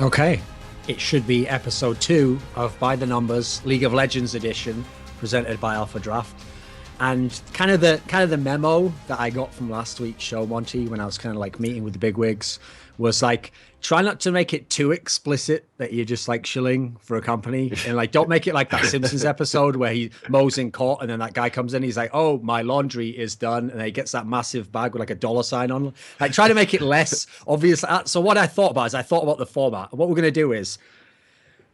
Okay. It should be episode 2 of By the Numbers League of Legends edition, presented by Alphadraft. And kind of the memo that I got from last week's show, Monty, when I was kind of like meeting with the bigwigs, was like, try not to make it too explicit that you're just like shilling for a company, and like don't make it like that Simpsons episode where he mows in court and then that guy comes in, he's like, oh, my laundry is done, and then he gets that massive bag with like a dollar sign on. Like, try to make it less obvious. So what I thought about is I thought about the format. What we're going to do is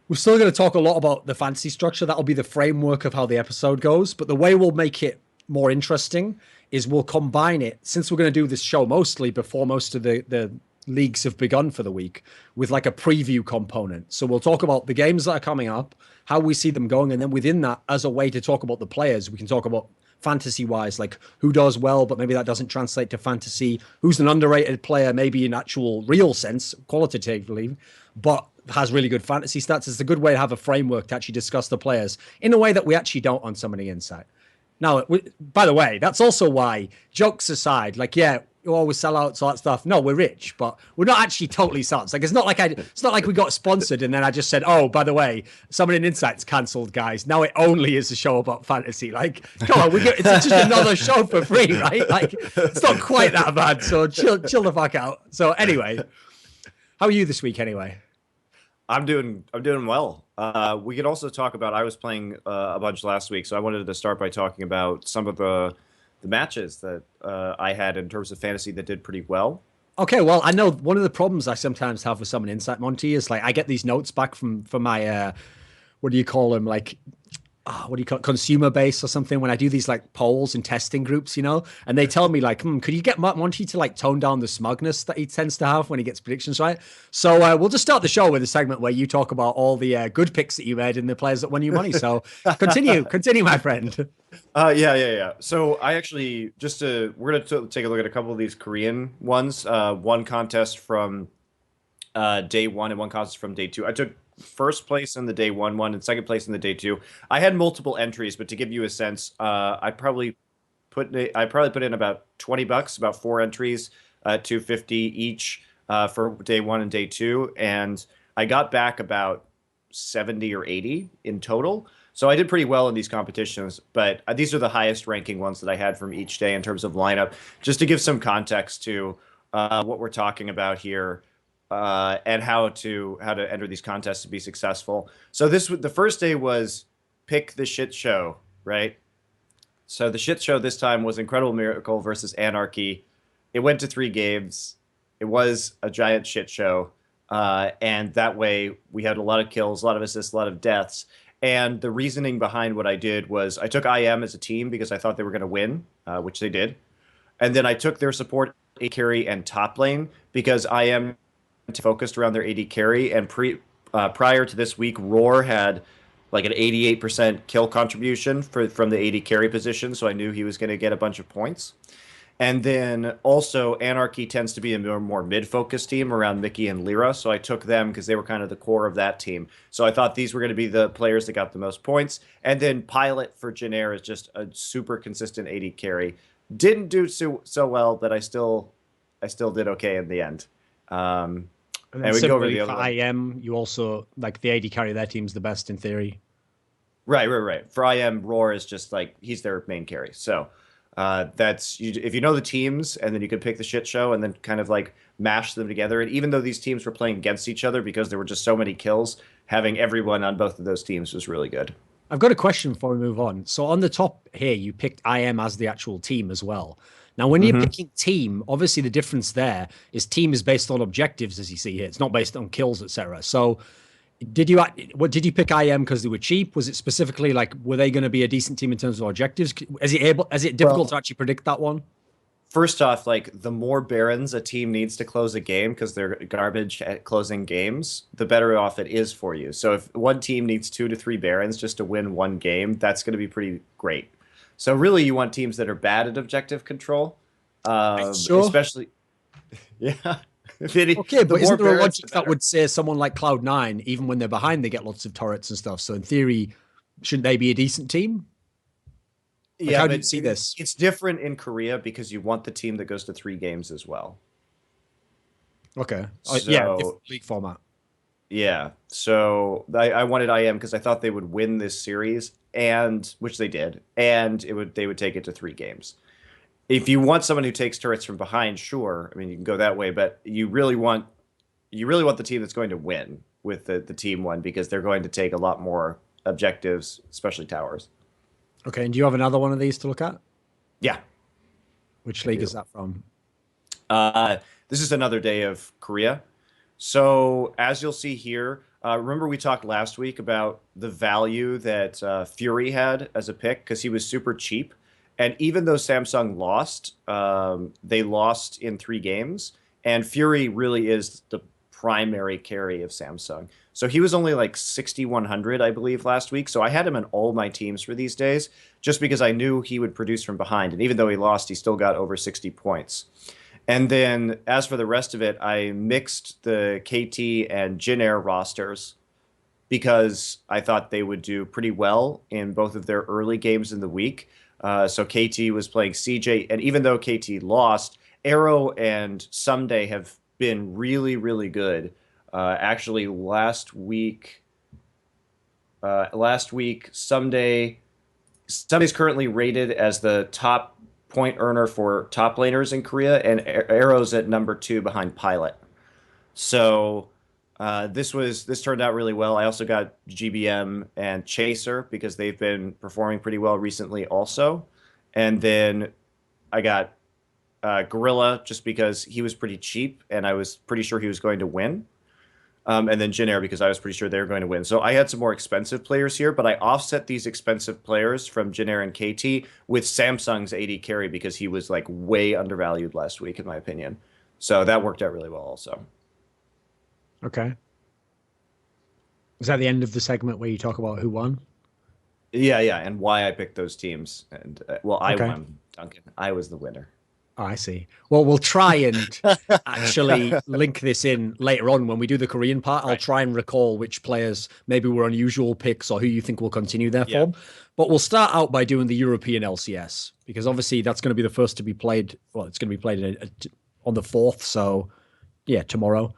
we're still going to talk a lot about the fantasy structure. That'll be the framework of how the episode goes. But the way we'll make it more interesting is we'll combine it, since we're going to do this show mostly before most of the leagues have begun for the week, with like a preview component. So we'll talk about the games that are coming up, how we see them going. And then within that, as a way to talk about the players, we can talk about fantasy wise, like who does well, but maybe that doesn't translate to fantasy, who's an underrated player, maybe in actual real sense, qualitatively, but has really good fantasy stats. It's a good way to have a framework to actually discuss the players in a way that we actually don't on Some of the Insight. Now, by the way, that's also why, jokes aside, like, yeah, you always sell out, all that stuff. No, we're rich, but we're not actually totally sellouts. Like, it's not like we got sponsored and then I just said, oh, by the way, Some of the Insight's cancelled, guys. Now it only is a show about fantasy. Like, come on, it's just another show for free, right? Like, it's not quite that bad. So chill the fuck out. So anyway, how are you this week anyway? I'm doing well. We could also talk about, I was playing a bunch last week, so I wanted to start by talking about some of the matches that I had in terms of fantasy that did pretty well. Okay, well, I know one of the problems I sometimes have with Some Insight, Monty, is like I get these notes back from my what do you call them, like what do you call it, consumer base or something, when I do these like polls and testing groups, you know, and they tell me like, could you get Monty to like tone down the smugness that he tends to have when he gets predictions right? So we'll just start the show with a segment where you talk about all the good picks that you made and the players that won you money. So continue, my friend. Yeah. So I actually we're gonna take a look at a couple of these Korean ones. One contest from day 1 and one contest from day 2. I took first place in the day 1 one and second place in the day 2. I had multiple entries, but to give you a sense, I probably put in about $20, about 4 entries, 250 each for day 1 and day 2, and I got back about 70 or 80 in total. So I did pretty well in these competitions, but these are the highest ranking ones that I had from each day in terms of lineup, just to give some context to what we're talking about here. And how to enter these contests to be successful. So the first day was pick the shit show, right? So the shit show this time was Incredible Miracle versus Anarchy. It went to 3 games. It was a giant shit show, and that way we had a lot of kills, a lot of assists, a lot of deaths. And the reasoning behind what I did was I took IM as a team because I thought they were going to win, which they did, and then I took their support AD carry and top lane because IM focused around their AD carry, and prior to this week, Roar had like an 88% kill contribution from the AD carry position, so I knew he was going to get a bunch of points. And then also Anarchy tends to be a more mid-focused team around Mickey and Lyra, so I took them because they were kind of the core of that team. So I thought these were going to be the players that got the most points. And then Pilot for Janair is just a super consistent AD carry. Didn't do so well, but I still did okay in the end. And then similarly for IM, you also, like, the AD carry of their team's the best in theory. Right. For IM, Roar is just like, he's their main carry. So if you know the teams, and then you can pick the shit show and then kind of like mash them together. And even though these teams were playing against each other because there were just so many kills, having everyone on both of those teams was really good. I've got a question before we move on. So on the top here, you picked IM as the actual team as well. Now, when you're picking team, obviously the difference there is team is based on objectives, as you see here. It's not based on kills, etc. So did you pick IM because they were cheap? Was it specifically like, were they going to be a decent team in terms of objectives? Is it difficult to actually predict that one? First off, like, the more Barons a team needs to close a game because they're garbage at closing games, the better off it is for you. So if one team needs 2 to 3 Barons just to win one game, that's going to be pretty great. So really, you want teams that are bad at objective control, sure. Especially, yeah. Okay, but isn't there a logic that would say someone like Cloud9, even when they're behind, they get lots of turrets and stuff? So in theory, shouldn't they be a decent team? Like, how do you see this? It's different in Korea because you want the team that goes to 3 games as well. Okay. So, yeah, different league format. Yeah. So I wanted IM because I thought they would win this series, and which they did, and they would take it to 3 games. If you want someone who takes turrets from behind, sure. I mean, you can go that way, but you really want the team that's going to win with the team one because they're going to take a lot more objectives, especially towers. Okay, and do you have another one of these to look at? Yeah, Which I league do. is that from? Uh, this is another day of Korea. So as you'll see here, remember we talked last week about the value that Fury had as a pick because he was super cheap. And even though Samsung lost, they lost in 3 games. And Fury really is the primary carry of Samsung. So he was only like 6,100, I believe, last week. So I had him in all my teams for these days just because I knew he would produce from behind. And even though he lost, he still got over 60 points. And then as for the rest of it, I mixed the KT and Jin Air rosters because I thought they would do pretty well in both of their early games in the week. So KT was playing CJ, and even though KT lost, Arrow and Someday have been really, really good. Actually, last week, Sunday's currently rated as the top point earner for top laners in Korea, and Arrow's at number 2 behind Pilot. So this turned out really well. I also got GBM and Chaser because they've been performing pretty well recently, also, and then I got Gorilla just because he was pretty cheap and I was pretty sure he was going to win. And then Jin Air because I was pretty sure they were going to win. So I had some more expensive players here, but I offset these expensive players from Jin Air and KT with Samsung's AD carry because he was like way undervalued last week, in my opinion. So that worked out really well also. Okay. Is that the end of the segment where you talk about who won? Yeah, yeah, and why I picked those teams. And well, I Okay. won, Duncan. I was the winner. Oh, I see. Well, we'll try and actually link this in later on when we do the Korean part. I'll Right. try and recall which players maybe were unusual picks or who you think will continue their Yeah. form. But we'll start out by doing the European LCS because obviously that's going to be the first to be played. Well, it's going to be played on the 4th. So, yeah, tomorrow.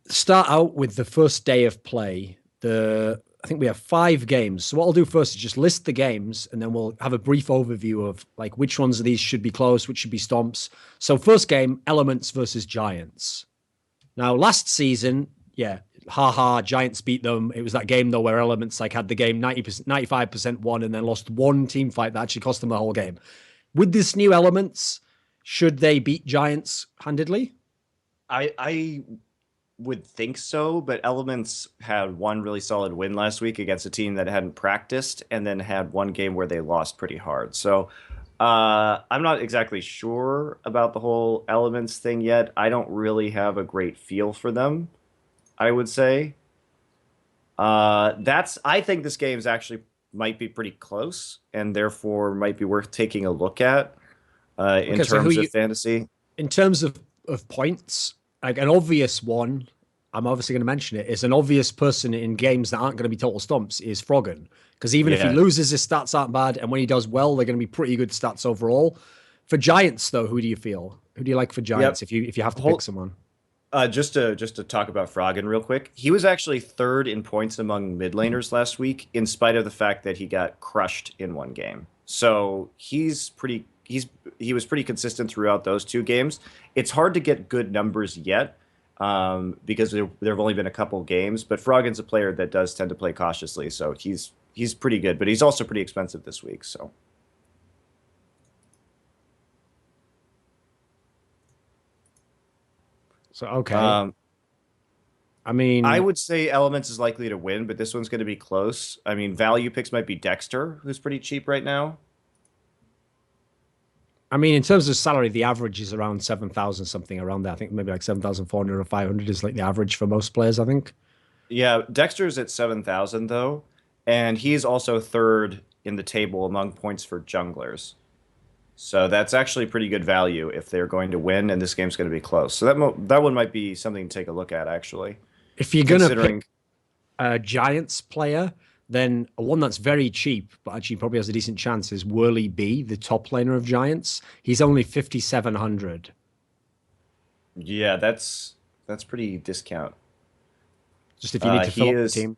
Start out with the first day of play. I think we have 5 games. So what I'll do first is just list the games, and then we'll have a brief overview of like which ones of these should be close, which should be stomps. So first game, Elements versus Giants. Now last season, yeah, haha, Giants beat them. It was that game though where Elements like had the game 90%, 95% won, and then lost one team fight that actually cost them the whole game. With this new Elements, should they beat Giants handedly? I would think so, but Elements had one really solid win last week against a team that hadn't practiced, and then had one game where they lost pretty hard. So I'm not exactly sure about the whole Elements thing yet. I don't really have a great feel for them, I would say. I think this game's actually might be pretty close, and therefore might be worth taking a look at in Okay, so who terms you of fantasy. in terms of points, like an obvious one, I'm obviously going to mention it, is an obvious person in games that aren't going to be total stumps is Froggen. Because even if he Yeah. loses, his stats aren't bad. And when he does well, they're going to be pretty good stats overall. For Giants, though, who do you feel? Who do you like for Giants Yep. if you have to pick Hold, someone? just to talk about Froggen real quick, he was actually third in points among mid laners last week, in spite of the fact that he got crushed in one game. So he was pretty consistent throughout those 2 games. It's hard to get good numbers yet because there have only been a couple games. But Froggen's a player that does tend to play cautiously, so he's pretty good. But he's also pretty expensive this week. So So, okay. um, I I mean, would say Elements is likely to win, but this one's going to be close. I mean, value picks might be Dexter, who's pretty cheap right now. in terms of salary, the average is around 7,000 something around there. I think maybe like 7,400 or 500 is like the average for most players, I think. Yeah, Dexter's at 7,000 though, and he's also third in the table among points for junglers. So that's actually pretty good value if they're going to win, and this game's going to be close. So that one might be something to take a look at, actually, If you're going to considering. pick a Giants player, then one that's very cheap, but actually probably has a decent chance is Whirly B, the top laner of Giants. He's only 5,700. Yeah, that's That's pretty discount. Just if you need to He fill up the is team.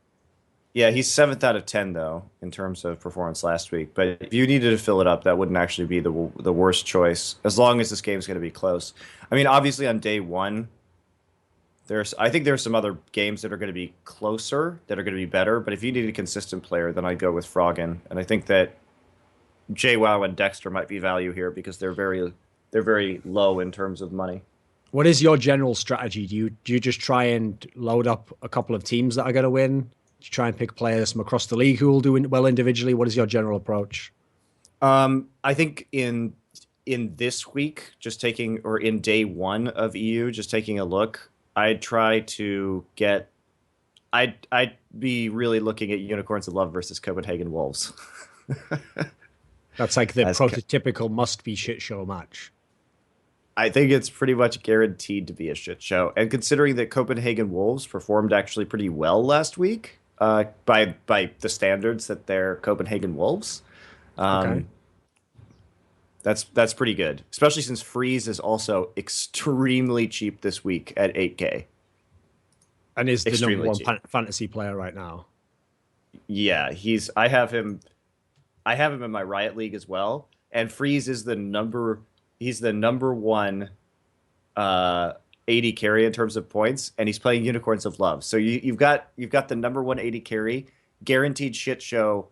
Yeah, he's 7th out of 10 though in terms of performance last week. But if you needed to fill it up, that wouldn't actually be the worst choice as long as this game's going to be close. I mean, obviously on day one, I think there's some other games that are going to be closer, that are going to be better. But if you need a consistent player, then I'd go with Froggen. And I think that JWoww and Dexter might be value here because they're very low in terms of money. What is your general strategy? Do you just try and load up a couple of teams that are going to win? Do you try and pick players from across the league who will do well individually? What is your general approach? I think in this week, just taking or in day one of EU, just taking a look, I'd try to get. I'd be really looking at Unicorns of Love versus Copenhagen Wolves. That's like the As prototypical must-be shit show match. I think it's pretty much guaranteed to be a shit show. And considering that Copenhagen Wolves performed actually pretty well last week, by the standards that they're Copenhagen Wolves, Okay. that's pretty good. Especially since Freeze is also extremely cheap this week at 8K. And is the number Extremely one cheap. fantasy player right now. Yeah, I have him. I have him in my Riot League as well. And Freeze is he's the number one 80 carry in terms of points, and he's playing Unicorns of Love. So you've got the number one 80 carry, guaranteed shit show,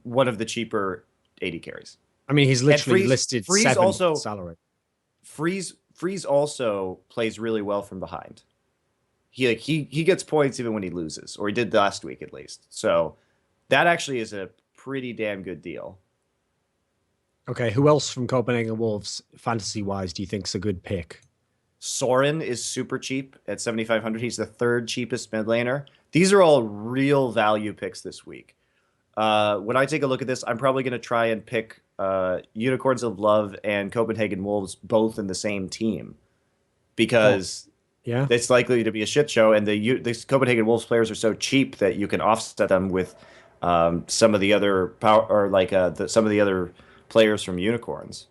one of the cheaper 80 carries. I mean, he's literally Freeze- listed Freeze 7 also- salary. Freeze also plays really well from behind. He gets points even when he loses, or he did last week at least. So that actually is a pretty damn good deal. Okay, who else from Copenhagen Wolves, fantasy-wise, do you think's a good pick? Soren is super cheap at 7,500. He's the third cheapest mid laner. These are all real value picks this week. When I take a look at this, I'm probably going to try and pick Unicorns of Love and Copenhagen Wolves both in the same team because Yeah. it's likely to be a shit show. And the Copenhagen Wolves players are so cheap that you can offset them with some of the other some of the other players from Unicorns.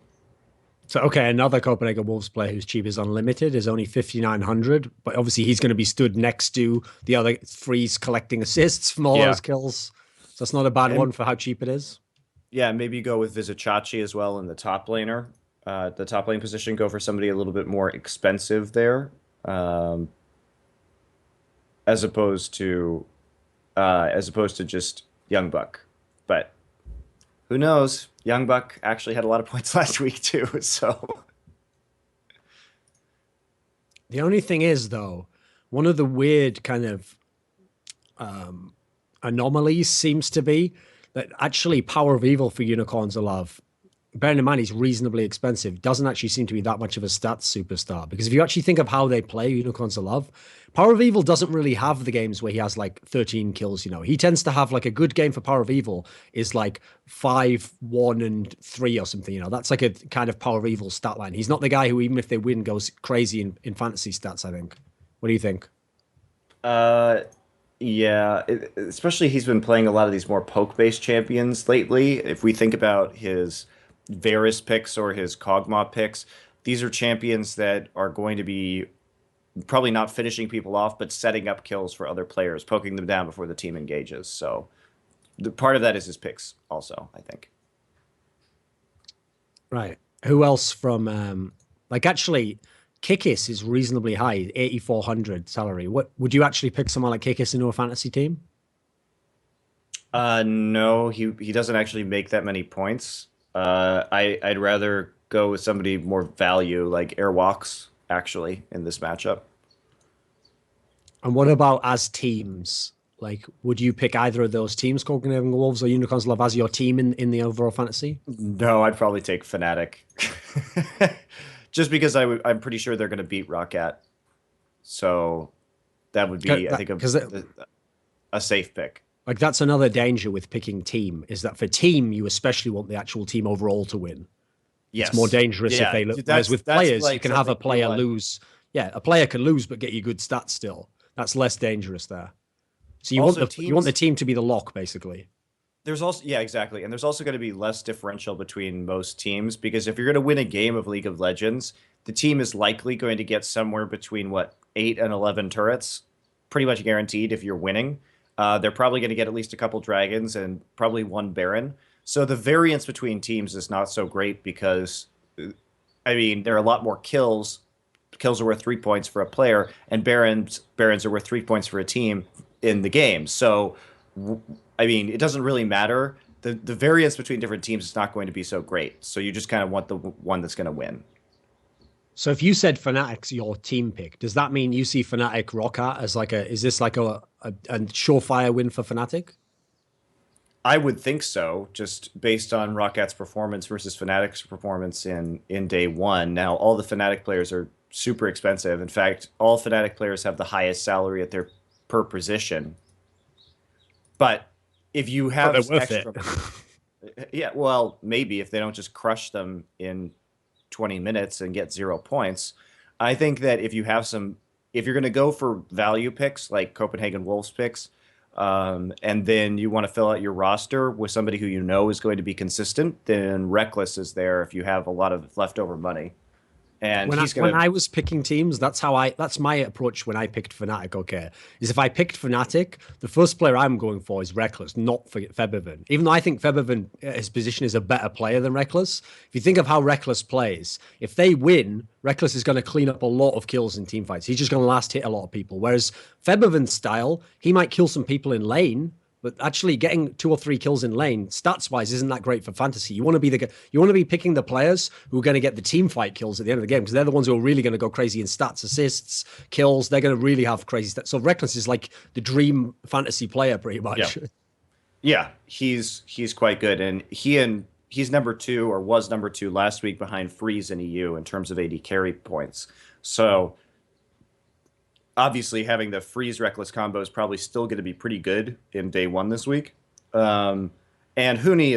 So, okay, another Copenhagen Wolves player who's cheap is Unlimited, is only 5,900, but obviously he's going to be stood next to the other Freeze collecting assists from all those kills. So it's not a bad one for how cheap it is. Yeah, maybe go with Vizicachi as well in the top laner. The top lane position, go for somebody a little bit more expensive there, as opposed to just Young Buck. But who knows? Young Buck actually had a lot of points last week too. So The only thing is, though, one of the weird kind of anomalies seems to be that actually Power of Evil for Unicorns of Love, bearing in mind he's reasonably expensive, doesn't actually seem to be that much of a stats superstar. Because if you actually think of how they play Unicorns of Love, Power of Evil doesn't really have the games where he has like 13 kills, you know. He tends to have like a good game for Power of Evil is like 5, 1, and 3 or something, you know. That's like a kind of Power of Evil stat line. He's not the guy who, even if they win, goes crazy in fantasy stats, I think. What do you think? yeah, especially he's been playing a lot of these more poke-based champions lately. If we think about his Varus picks or his Kog'Maw picks, these are champions that are going to be probably not finishing people off, but setting up kills for other players, poking them down before the team engages. So the part of that is his picks also, I think. Right. Who else from like actually Kikis is reasonably high, 8,400 salary. What would you actually pick someone like Kikis into a fantasy team? No, he doesn't actually make that many points. I'd rather go with somebody more value like Airwalks actually in this matchup. And what about as teams? Like, would you pick either of those teams, Copenhagen Wolves or Unicorns of Love, as your team in the overall fantasy? No, I'd probably take Fnatic. Just because I'm pretty sure they're going to beat Roccat. So that would be, I think, a safe pick. Like, that's another danger with picking team, is that for team, you especially want the actual team overall to win. Yes. It's more dangerous if they look. Whereas with players, like you can have a player lose. Yeah, a player can lose but get you good stats still. That's less dangerous there. So you want the team to be the lock, basically. There's also, yeah, exactly. And there's also going to be less differential between most teams because if you're going to win a game of League of Legends, the team is likely going to get somewhere between what 8 and 11 turrets, pretty much guaranteed if you're winning. They're probably going to get at least a couple dragons and probably one baron. So the variance between teams is not so great because, I mean, there are a lot more kills. Kills are worth 3 points for a player, and barons are worth 3 points for a team in the game. So, I mean, it doesn't really matter. The variance between different teams is not going to be so great. So you just kind of want the one that's going to win. So if you said Fnatic's your team pick, does that mean you see Fnatic Roccat as like is this like a surefire win for Fnatic? I would think so, just based on Rockat's performance versus Fnatic's performance in day one. Now, all the Fnatic players are super expensive. In fact, all Fnatic players have the highest salary at their per position. But if you have extra, yeah, well, maybe if they don't just crush them in 20 minutes and get 0 points. I think that if you're going to go for value picks like Copenhagen Wolves picks, and then you want to fill out your roster with somebody who you know is going to be consistent, then Reckless is there if you have a lot of leftover money. And when I was picking teams, that's my approach when I picked Fnatic. Okay, is if I picked Fnatic, the first player I'm going for is Reckless, not for Febiven. Even though I think Febiven, his position is a better player than Reckless. If you think of how Reckless plays, if they win, Reckless is going to clean up a lot of kills in team fights. He's just going to last hit a lot of people. Whereas Febiven's style, he might kill some people in lane, but actually getting 2 or 3 kills in lane, stats-wise, isn't that great for fantasy. You want to be picking the players who are going to get the team fight kills at the end of the game, because they're the ones who are really going to go crazy in stats, assists, kills. They're going to really have crazy stats. So Reckless is like the dream fantasy player, pretty much. Yeah, he's quite good, and he's number 2 or was number 2 last week behind Freeze and EU in terms of AD carry points. So obviously, having the Freeze Reckless combo is probably still going to be pretty good in day one this week. And Huni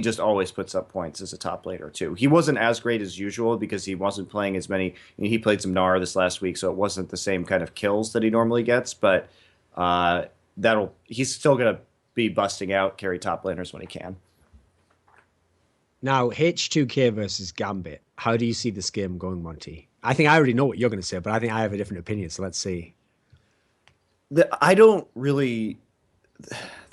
just always puts up points as a top laner too. He wasn't as great as usual because he wasn't playing as many. He played some Gnar this last week, so it wasn't the same kind of kills that he normally gets. But he's still going to be busting out carry top laners when he can. Now, H2K versus Gambit. How do you see this game going, Monty? I think I already know what you're going to say, but I think I have a different opinion, so let's see. The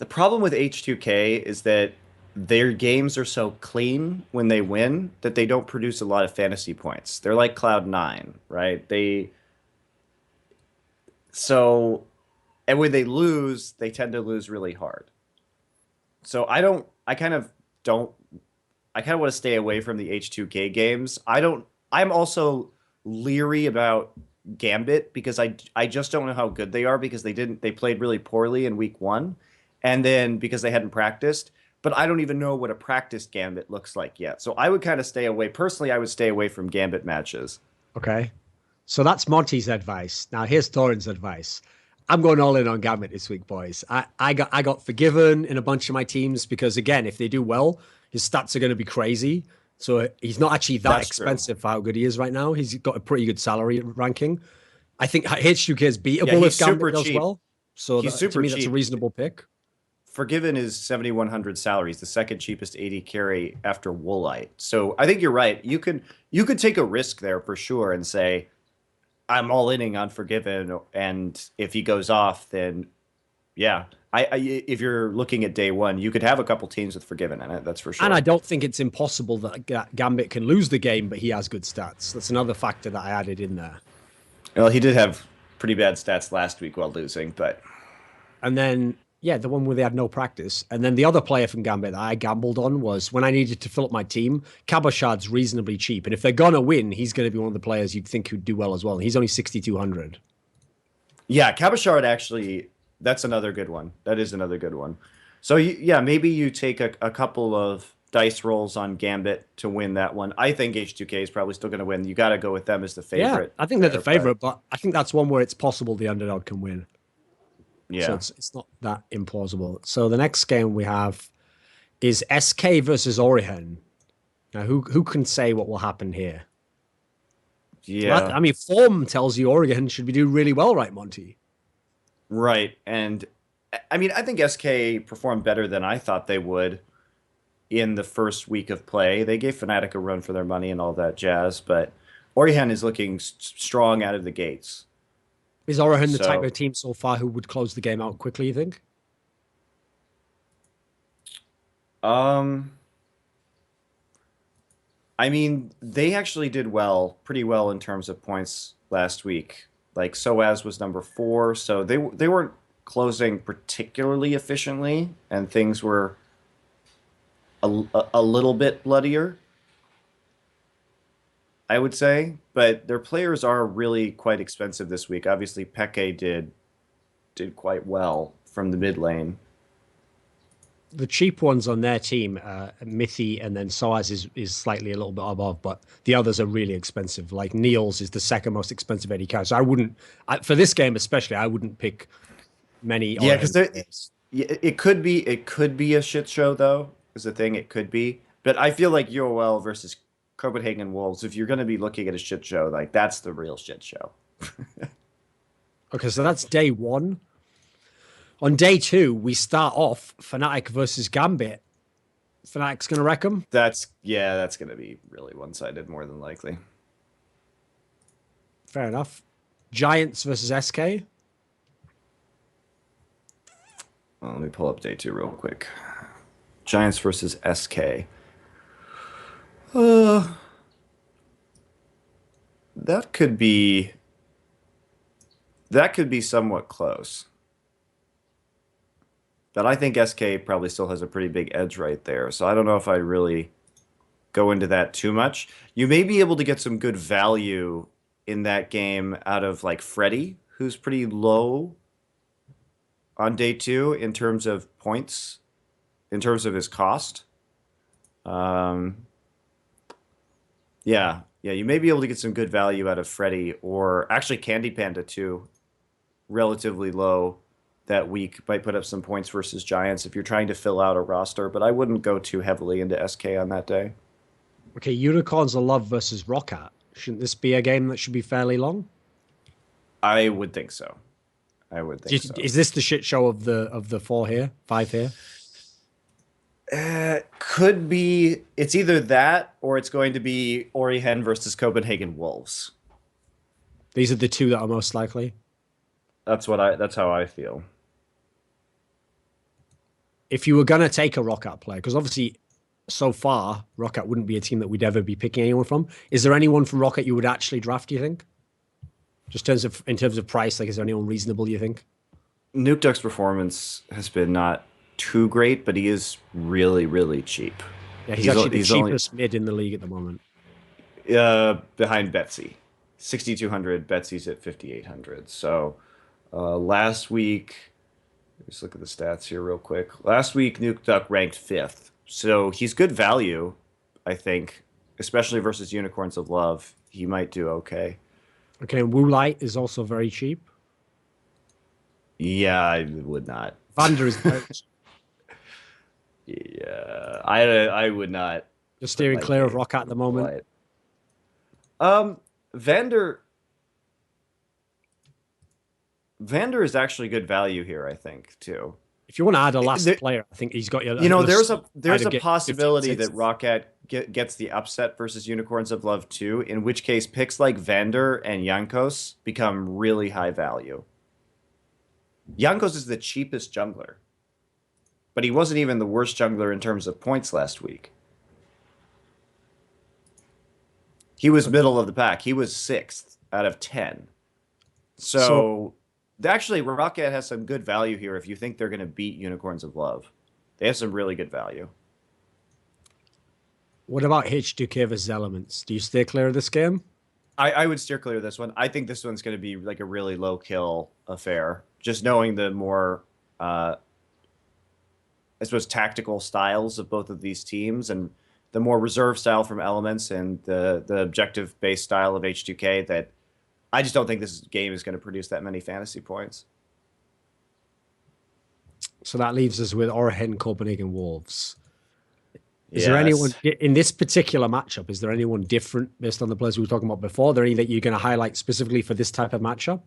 problem with H2K is that their games are so clean when they win that they don't produce a lot of fantasy points. They're like Cloud9, right? And when they lose, they tend to lose really hard. So I kind of want to stay away from the H2K games. I'm also leery about Gambit because I just don't know how good they are because they played really poorly in week 1, and then because they hadn't practiced. But I don't even know what a practiced Gambit looks like yet. So I would kind of stay away. Personally, I would stay away from Gambit matches. Okay. So that's Monty's advice. Now here's Thorin's advice. I'm going all in on Gambit this week, boys. I got Forgiven in a bunch of my teams because, again, if they do well, his stats are going to be crazy. So he's not actually that expensive for how good he is right now. He's got a pretty good salary ranking. I think H2K is beatable if Gambit does well. So to me, that's a reasonable pick. Forgiven is 7,100 salary. He's the second cheapest AD carry after Woolite. So I think you're right. You could take a risk there for sure and say, I'm all inning on Forgiven, and if he goes off, then yeah. If you're looking at day one, you could have a couple teams with Forgiven in it. That's for sure. And I don't think it's impossible that Gambit can lose the game, but he has good stats. That's another factor that I added in there. Well, he did have pretty bad stats last week while losing, but. And then, yeah, the one where they had no practice. And then the other player from Gambit that I gambled on was when I needed to fill up my team, Cabochard's reasonably cheap. And if they're going to win, he's going to be one of the players you'd think would do well as well. And he's only 6,200. Yeah, Cabochard actually, that's another good one. That is another good one. So, yeah, maybe you take a couple of dice rolls on Gambit to win that one. I think H2K is probably still going to win. You got to go with them as the favorite. Yeah, I think they're the favorite, but I think that's one where it's possible the underdog can win. Yeah. So it's not that implausible. So the next game we have is SK versus Orihen. Now, who can say what will happen here? Yeah. I mean, form tells you Orihen should be doing really well, right, Monty? Right. And I mean, I think SK performed better than I thought they would in the first week of play. They gave Fnatic a run for their money and all that jazz, but Orihen is looking strong out of the gates. Is Orihen the type So, of team so far who would close the game out quickly, you think? um, I mean, they actually did pretty well in terms of points last week. Like Soaz was number 4, so they weren't closing particularly efficiently, and things were a little bit bloodier, I would say. But their players are really quite expensive this week. Obviously, Peke did quite well from the mid lane. The cheap ones on their team, Mithy and then Soaz is slightly a little bit above, but the others are really expensive. Like Niels is the second most expensive AD carry. So I wouldn't, for this game especially, I wouldn't pick many Yeah, because Orihen players. it could be a shit show though. Is the thing it could be, but I feel like UOL versus Copenhagen Wolves. If you're going to be looking at a shit show, like that's the real shit show. Okay, so that's day one. On day two, we start off Fnatic versus Gambit. Fnatic's going to wreck them. That's going to be really one-sided more than likely. Fair enough. Giants versus SK. Well, let me pull up day 2 real quick. Giants versus SK. Uh, that could be somewhat close. But I think SK probably still has a pretty big edge right there. So I don't know if I really go into that too much. You may be able to get some good value in that game out of like Freddy, who's pretty low on day 2 in terms of points, in terms of his cost. Yeah, you may be able to get some good value out of Freddy, or actually Candy Panda too, relatively low that week, might put up some points versus Giants if you're trying to fill out a roster, but I wouldn't go too heavily into SK on that day. Okay, Unicorns of Love versus Roccat. Shouldn't this be a game that should be fairly long? I would think so. Is this the shit show of the 4 here, 5 here? Could be. It's either that or it's going to be Orihen versus Copenhagen Wolves. These are the 2 that are most likely. That's how I feel. If you were going to take a Roccat player, because obviously so far Roccat wouldn't be a team that we'd ever be picking anyone from. Is there anyone from Roccat you would actually draft, do you think? Just in terms of price, like is there anyone reasonable, you think? Nuke Duck's performance has been not too great, but he is really, really cheap. Yeah, he's actually the cheapest mid in the league at the moment. Behind Betsy. 6,200, Betsy's at 5,800. So last week, let's look at the stats here real quick. Last week, Nuke Duck ranked 5th. So he's good value, I think, especially versus Unicorns of Love. He might do okay. Okay, and Woolite is also very cheap. Yeah, I would not. Vander is very cheap. Yeah, I would not. Just steering clear of Roccat at the moment. Vander is actually good value here, I think, too. If you want to add a last player, I think he's got your. There's a possibility that Roccat gets the upset versus Unicorns of Love too. In which case, picks like Vander and Jankos become really high value. Jankos is the cheapest jungler, but he wasn't even the worst jungler in terms of points last week. He was middle of the pack. He was 6th out of 10. So actually, Roccat has some good value here if you think they're going to beat Unicorns of Love. They have some really good value. What about H2K versus Elements? Do you stay clear of this game? I would steer clear of this one. I think this one's going to be like a really low kill affair. Just knowing the more, I suppose, tactical styles of both of these teams, and the more reserve style from Elements and the objective-based style of H2K, that I just don't think this game is going to produce that many fantasy points. So that leaves us with Orihen, Copenhagen Wolves. Is there anyone in this particular matchup? Is there anyone different based on the players we were talking about before? Are there any that you're going to highlight specifically for this type of matchup?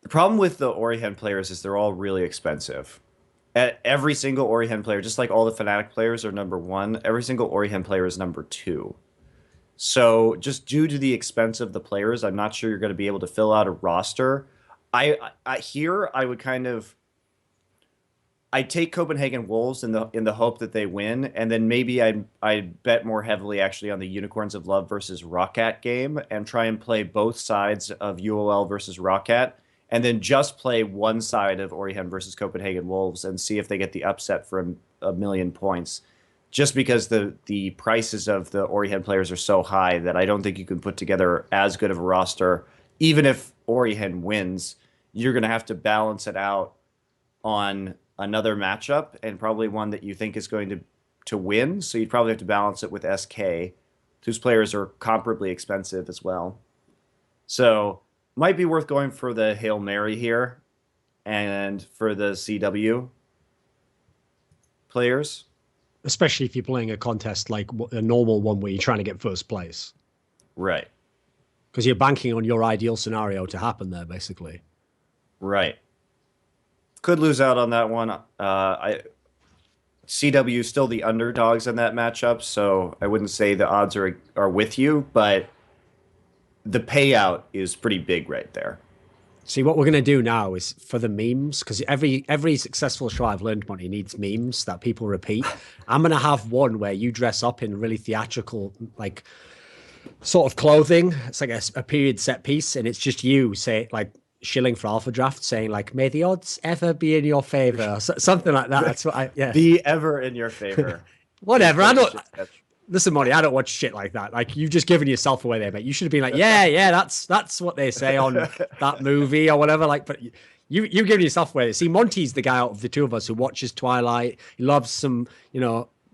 The problem with the Orihen players is they're all really expensive. Every single Orihen player, just like all the Fnatic players are number 1, every single Orihen player is number 2. So just due to the expense of the players, I'm not sure you're going to be able to fill out a roster. I would kind of I take Copenhagen Wolves in the hope that they win, and then maybe I'd bet more heavily actually on the Unicorns of Love versus Roccat game and try and play both sides of UOL versus Roccat, and then just play one side of Orihen versus Copenhagen Wolves and see if they get the upset for a million points. Just because the prices of the Orihen players are so high that I don't think you can put together as good of a roster. Even if Orihen wins, you're going to have to balance it out on another matchup and probably one that you think is going to win. So you'd probably have to balance it with SK, whose players are comparably expensive as well. So might be worth going for the Hail Mary here and for the CW players. Especially if you're playing a contest like a normal one where you're trying to get first place. Right. Because you're banking on your ideal scenario to happen there, basically. Right. Could lose out on that one. CW still the underdogs in that matchup, so I wouldn't say the odds are with you, but the payout is pretty big right there. See, what we're going to do now is for the memes, because every successful show I've learned, Monty, needs memes that people repeat. I'm going to have one where you dress up in really theatrical, like, sort of clothing. It's like a period set piece, and it's just you, say, like, shilling for Alphadraft, saying, like, may the odds ever be in your favor, or something like that. That's what Be ever in your favor. Whatever. I don't... Listen, Monty, I don't watch shit like that. Like, you've just given yourself away there, mate. You should have been like, yeah, that's what they say on that movie or whatever. Like, but you've given yourself away. See, Monty's the guy out of the two of us who watches Twilight. He loves some,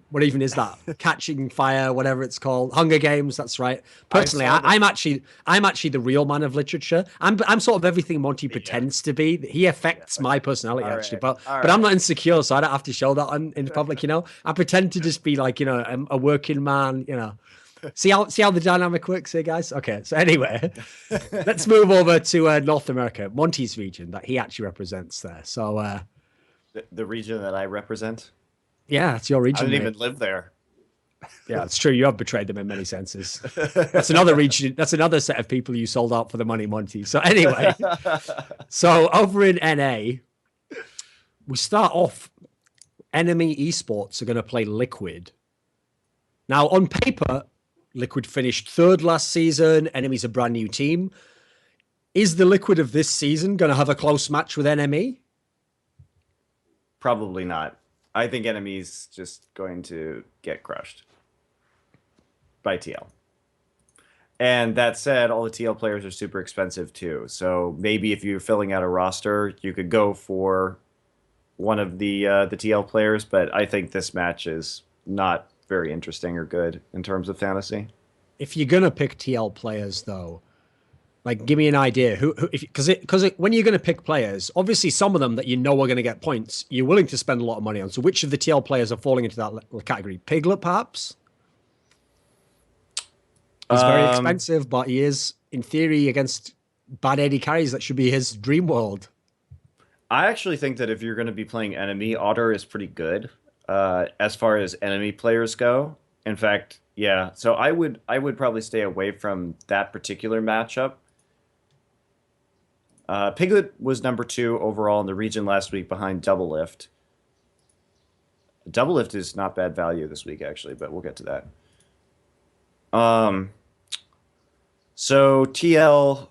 what even is that? Catching Fire, whatever it's called. Hunger Games, that's right. Personally, I'm actually the real man of literature. I'm sort of everything Monty pretends to be. He affects my personality, actually. But I'm not insecure, so I don't have to show that in public, I pretend to just be like, a working man, See how the dynamic works here, guys? Okay, so anyway, let's move over to North America, Monty's region that he actually represents there. So the region that I represent? Yeah, it's your region. I didn't even live there. Yeah, it's true. You have betrayed them in many senses. That's another region. That's another set of people you sold out for the money, Monty. So anyway, so over in NA, we start off. Enemy Esports are going to play Liquid. Now, on paper, Liquid finished third last season. Enemy's a brand new team. Is the Liquid of this season going to have a close match with NME? Probably not. I think Enemy's just going to get crushed by TL. And that said, all the TL players are super expensive too. So maybe if you're filling out a roster, you could go for one of the TL players. But I think this match is not very interesting or good in terms of fantasy. If you're gonna pick TL players, though, like, give me an idea because when you're going to pick players, obviously some of them that are going to get points, you're willing to spend a lot of money on. So which of the TL players are falling into that category? Piglet, perhaps? He's very expensive, but he is, in theory, against bad AD carries. That should be his dream world. I actually think that if you're going to be playing enemy, Otter is pretty good as far as enemy players go. In fact, yeah. So I would probably stay away from that particular matchup. Piglet was number 2 overall in the region last week behind Double Lift. Double Lift is not bad value this week, actually, but we'll get to that. So TL,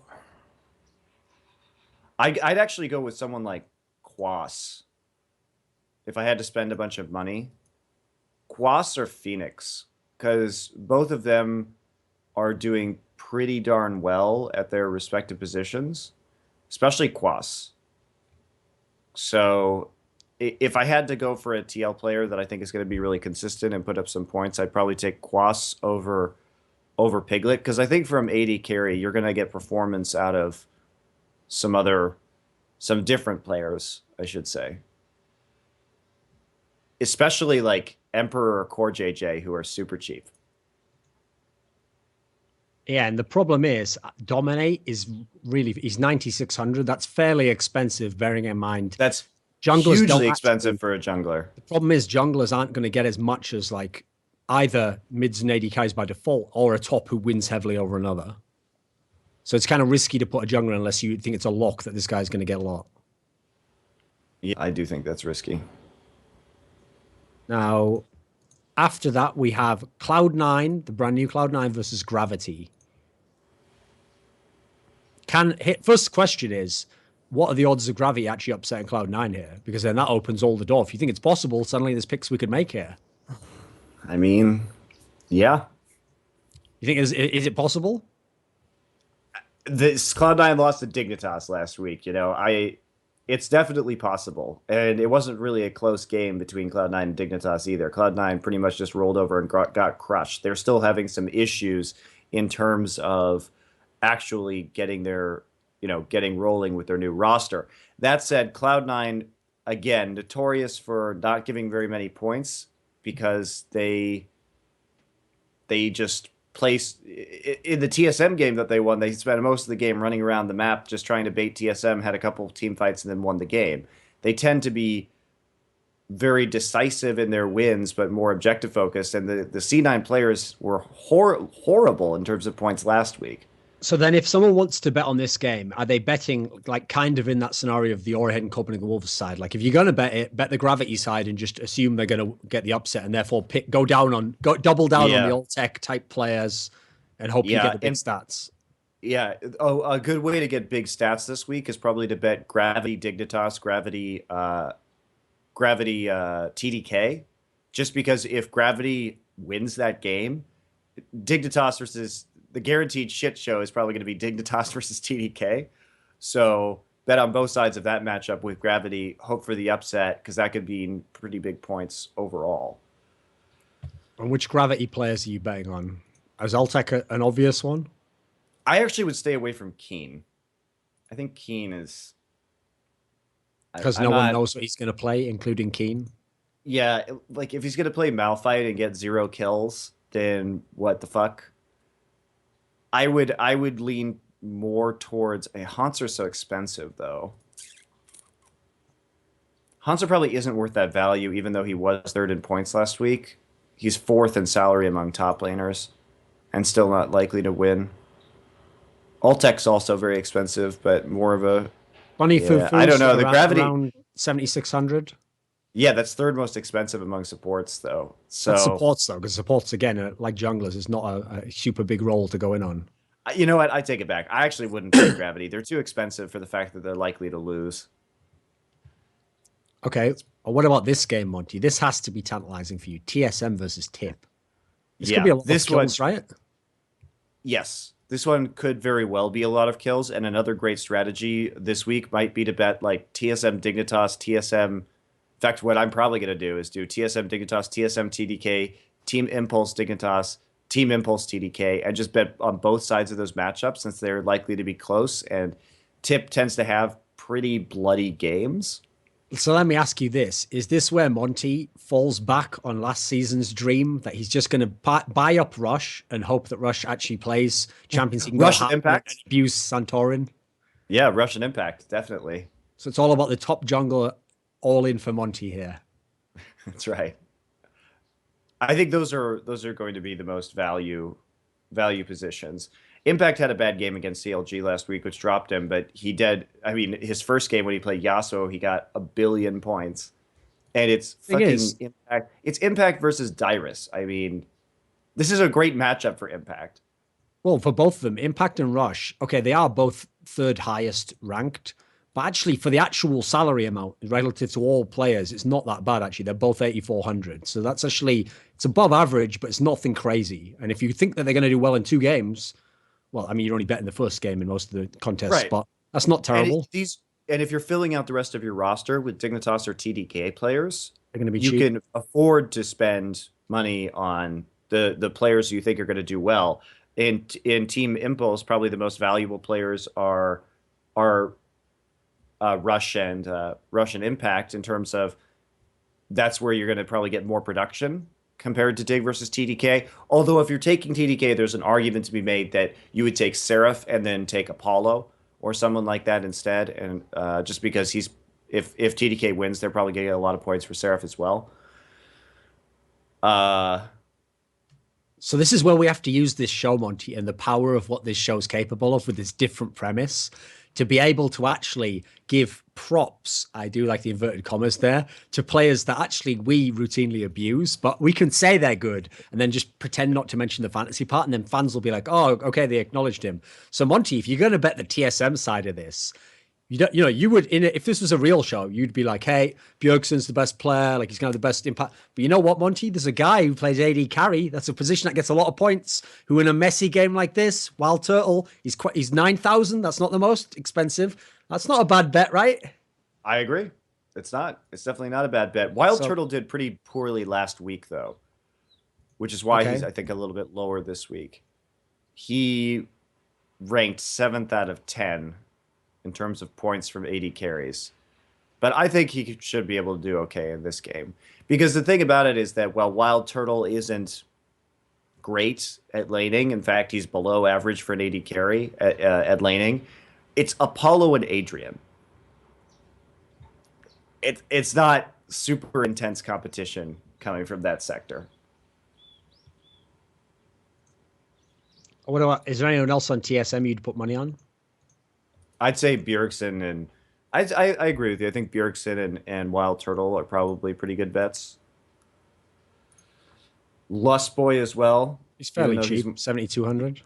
I'd actually go with someone like Quas if I had to spend a bunch of money. Quas or Phoenix, because both of them are doing pretty darn well at their respective positions. Especially Quas. So if I had to go for a TL player that I think is going to be really consistent and put up some points, I'd probably take Quas over Piglet, because I think from AD carry, you're going to get performance out of some different players, I should say. Especially like Emperor or Core JJ, who are super cheap. Yeah, and the problem is Dominate is he's 9,600. That's fairly expensive, bearing in mind that's junglers hugely expensive for a jungler. The problem is junglers aren't going to get as much as like either mids and AD carries by default or a top who wins heavily over another. So it's kind of risky to put a jungler unless you think it's a lock that this guy's going to get a lot. Yeah, I do think that's risky. Now, after that, we have Cloud9, the brand new Cloud9 versus Gravity. First question is, what are the odds of Gravity actually upsetting Cloud9 here? Because then that opens all the door. If you think it's possible, suddenly there's picks we could make here. I mean, yeah. You think is it possible? This Cloud9 lost to Dignitas last week. It's definitely possible, and it wasn't really a close game between Cloud9 and Dignitas either. Cloud9 pretty much just rolled over and got crushed. They're still having some issues in terms of actually getting getting rolling with their new roster. That said, Cloud9, again, notorious for not giving very many points because they just place in the TSM game that they won. They spent most of the game running around the map just trying to bait TSM, had a couple of team fights, and then won the game. They tend to be very decisive in their wins, but more objective focused. And the C9 players were horrible in terms of points last week. So then if someone wants to bet on this game, are they betting like kind of in that scenario of the Orahead and Copenhagen Wolves side? Like if you're going to bet it, bet the Gravity side and just assume they're going to get the upset and therefore double down on the alt tech type players and hope you get the big stats. Yeah. Oh, a good way to get big stats this week is probably to bet Gravity Dignitas, Gravity TDK, just because if Gravity wins that game, Dignitas versus the guaranteed shit show is probably going to be Dignitas versus TDK. So bet on both sides of that matchup with Gravity. Hope for the upset because that could be pretty big points overall. And which Gravity players are you betting on? Is Altec an obvious one? I actually would stay away from Keen. I think Keen is... Because no one knows what he's going to play, including Keen? Yeah, like if he's going to play Malphite and get 0 kills, then what the fuck? I would lean more towards Haunts are so expensive though. Haunts probably isn't worth that value, even though he was 3rd in points last week. He's 4th in salary among top laners, and still not likely to win. Altec's also very expensive, but more of a Bunny I don't know. The Gravity around 7,600. Yeah, that's 3rd most expensive among supports, though. So that's supports, though, because supports, again, like junglers, is not a super big role to go in on. You know what? I take it back. I actually wouldn't take Gravity. They're too expensive for the fact that they're likely to lose. Okay. Well, what about this game, Monty? This has to be tantalizing for you. TSM versus Tip. This could be a lot of kills, right? Yes. This one could very well be a lot of kills, and another great strategy this week might be to bet like TSM Dignitas, TSM... In fact, what I'm probably going to do is do TSM Dignitas, TSM TDK, Team Impulse Dignitas, Team Impulse TDK, and just bet on both sides of those matchups since they're likely to be close. And Tip tends to have pretty bloody games. So let me ask you this. Is this where Monty falls back on last season's dream that he's just going to buy up Rush and hope that Rush actually plays Champions League Rush Impact and abuse Santorin? Yeah, Russian Impact, definitely. So it's all about the top jungler all in for Monty here. That's right. I think those are going to be the most value positions. Impact had a bad game against CLG last week, which dropped him, but he did. I mean, his first game when he played Yasuo, he got 1 billion points. And it's fucking Impact. It's Impact versus Dyrus. I mean, this is a great matchup for Impact. Well, for both of them, Impact and Rush, okay, they are both 3rd highest ranked. But actually, for the actual salary amount relative to all players, it's not that bad, actually. They're both 8,400. So that's actually, it's above average, but it's nothing crazy. And if you think that they're going to do well in 2 games, well, I mean, you're only betting the first game in most of the contests, right. But that's not terrible. And if you're filling out the rest of your roster with Dignitas or TDK players, they're going to be cheap. You can afford to spend money on the players you think are going to do well. In Team Impulse, probably the most valuable players are Rush and Impact in terms of that's where you're going to probably get more production compared to Dig versus TDK. Although if you're taking TDK, there's an argument to be made that you would take Seraph and then take Apollo or someone like that instead. And just because if TDK wins, they're probably going to get a lot of points for Seraph as well. So this is where we have to use this show, Monty, and the power of what this show's capable of with this different premise to be able to actually give props, I do like the inverted commas there, to players that actually we routinely abuse, but we can say they're good and then just pretend not to mention the fantasy part, and then fans will be like, oh, okay, they acknowledged him. So Monty, if you're going to bet the TSM side of this, you would if this was a real show, you'd be like, hey, Bjergsen's the best player, like he's gonna have the best impact. But you know what, Monty? There's a guy who plays AD carry. That's a position that gets a lot of points. Who in a messy game like this, Wild Turtle, he's 9,000. That's not the most expensive. That's not a bad bet, right? I agree. It's not. It's definitely not a bad bet. Wild Turtle did pretty poorly last week, though, which is why he's, I think, a little bit lower this week. He ranked 7th out of 10 in terms of points from 80 carries. But I think he should be able to do okay in this game. Because the thing about it is that, while Wild Turtle isn't great at laning, in fact, he's below average for an 80 carry at laning, it's Apollo and Adrian. It's not super intense competition coming from that sector. Is there anyone else on TSM you'd put money on? I'd say Bjergsen, and I agree with you. I think Bjergsen and Wild Turtle are probably pretty good bets. Lustboy as well. He's fairly cheap, 7,200.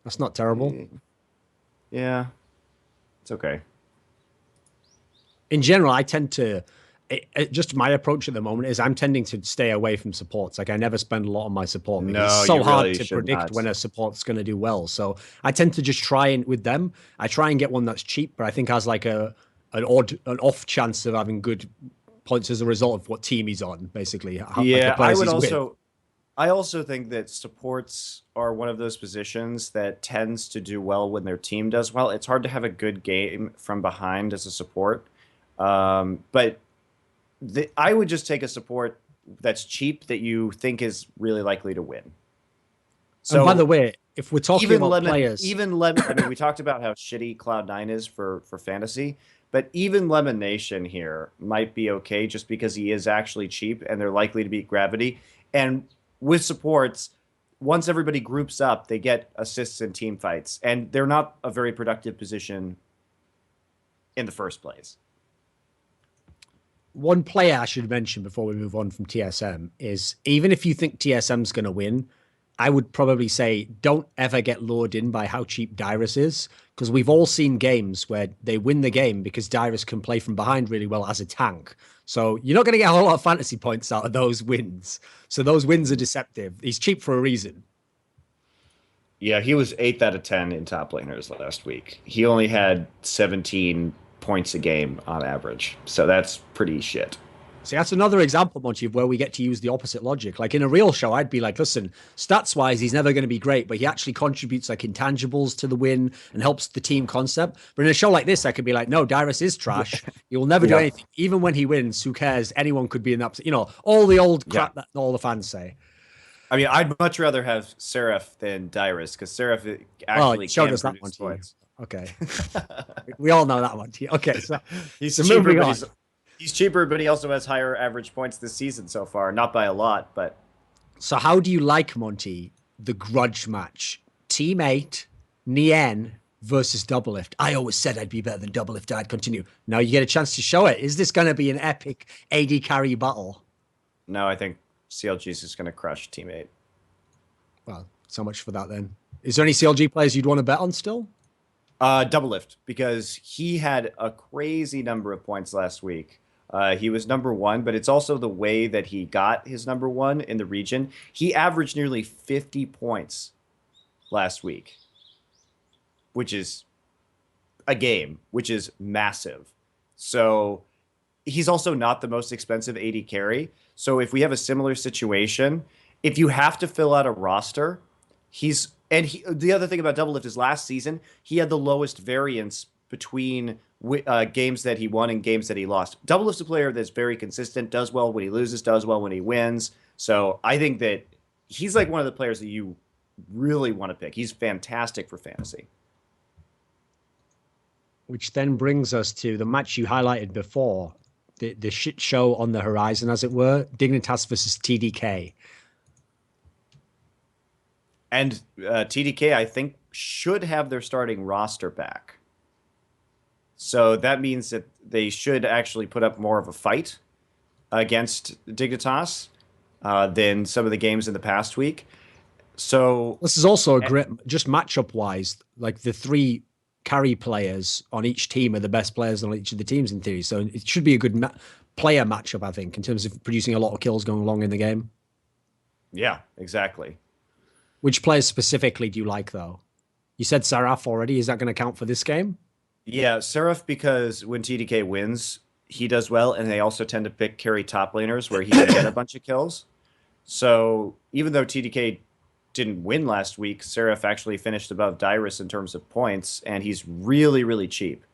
That's not terrible. Yeah, it's okay. In general, I tend to, just my approach at the moment is I'm tending to stay away from supports. Like I never spend a lot on my support. Because it's so hard to predict when a support's going to do well. So I tend to just try and with them, I try and get one that's cheap, but I think has like an off chance of having good points as a result of what team he's on, basically. I also think that supports are one of those positions that tends to do well when their team does well. It's hard to have a good game from behind as a support. But I would just take a support that's cheap that you think is really likely to win. So, and by the way, if we're talking about players, I mean, we talked about how shitty Cloud9 is for fantasy, but even Lemon Nation here might be okay just because he is actually cheap and they're likely to beat Gravity. And with supports, once everybody groups up, they get assists in team fights, and they're not a very productive position in the first place. One player I should mention before we move on from TSM is, even if you think TSM's going to win, I would probably say don't ever get lured in by how cheap Dyrus is, because we've all seen games where they win the game because Dyrus can play from behind really well as a tank. So you're not going to get a whole lot of fantasy points out of those wins. So those wins are deceptive. He's cheap for a reason. Yeah, he was 8th out of 10 in top laners last week. He only had 17 points a game on average. So that's pretty shit. See, that's another example, Monty, of where we get to use the opposite logic. Like in a real show, I'd be like, listen, stats-wise, he's never going to be great, but he actually contributes like intangibles to the win and helps the team concept. But in a show like this, I could be like, no, Dyrus is trash. He will never do anything. Even when he wins, who cares? Anyone could be in that, all the old crap that all the fans say. I mean, I'd much rather have Seraph than Dyrus, because Seraph actually can produce that one points. Okay. We all know that one. Okay, so he's cheaper, but he's cheaper, but he also has higher average points this season so far. Not by a lot, but... So how do you like, Monty, the grudge match? Team 8, Nien versus Doublelift. I always said I'd be better than Doublelift. I'd continue. Now you get a chance to show it. Is this going to be an epic AD carry battle? No, I think CLG is just going to crush Team 8. Well, so much for that then. Is there any CLG players you'd want to bet on still? Doublelift, because he had a crazy number of points last week. He was number 1, but it's also the way that he got his number 1 in the region. He averaged nearly 50 points last week, which is a game, which is massive. So he's also not the most expensive AD carry. So if we have a similar situation, if you have to fill out a roster, the other thing about Doublelift is last season, he had the lowest variance between games that he won and games that he lost. Doublelift's a player that's very consistent, does well when he loses, does well when he wins. So I think that he's like one of the players that you really want to pick. He's fantastic for fantasy. Which then brings us to the match you highlighted before, the shit show on the horizon, as it were, Dignitas versus TDK. And TDK, I think, should have their starting roster back. So that means that they should actually put up more of a fight against Dignitas than some of the games in the past week. So this is also a great, just matchup wise, like the 3 carry players on each team are the best players on each of the teams in theory. So it should be a good player matchup, I think, in terms of producing a lot of kills going along in the game. Yeah, exactly. Which players specifically do you like, though? You said Seraph already. Is that going to count for this game? Yeah, Seraph, because when TDK wins, he does well, and they also tend to pick carry top laners where he can get a bunch of kills. So even though TDK didn't win last week, Seraph actually finished above Dyrus in terms of points, and he's really, really cheap.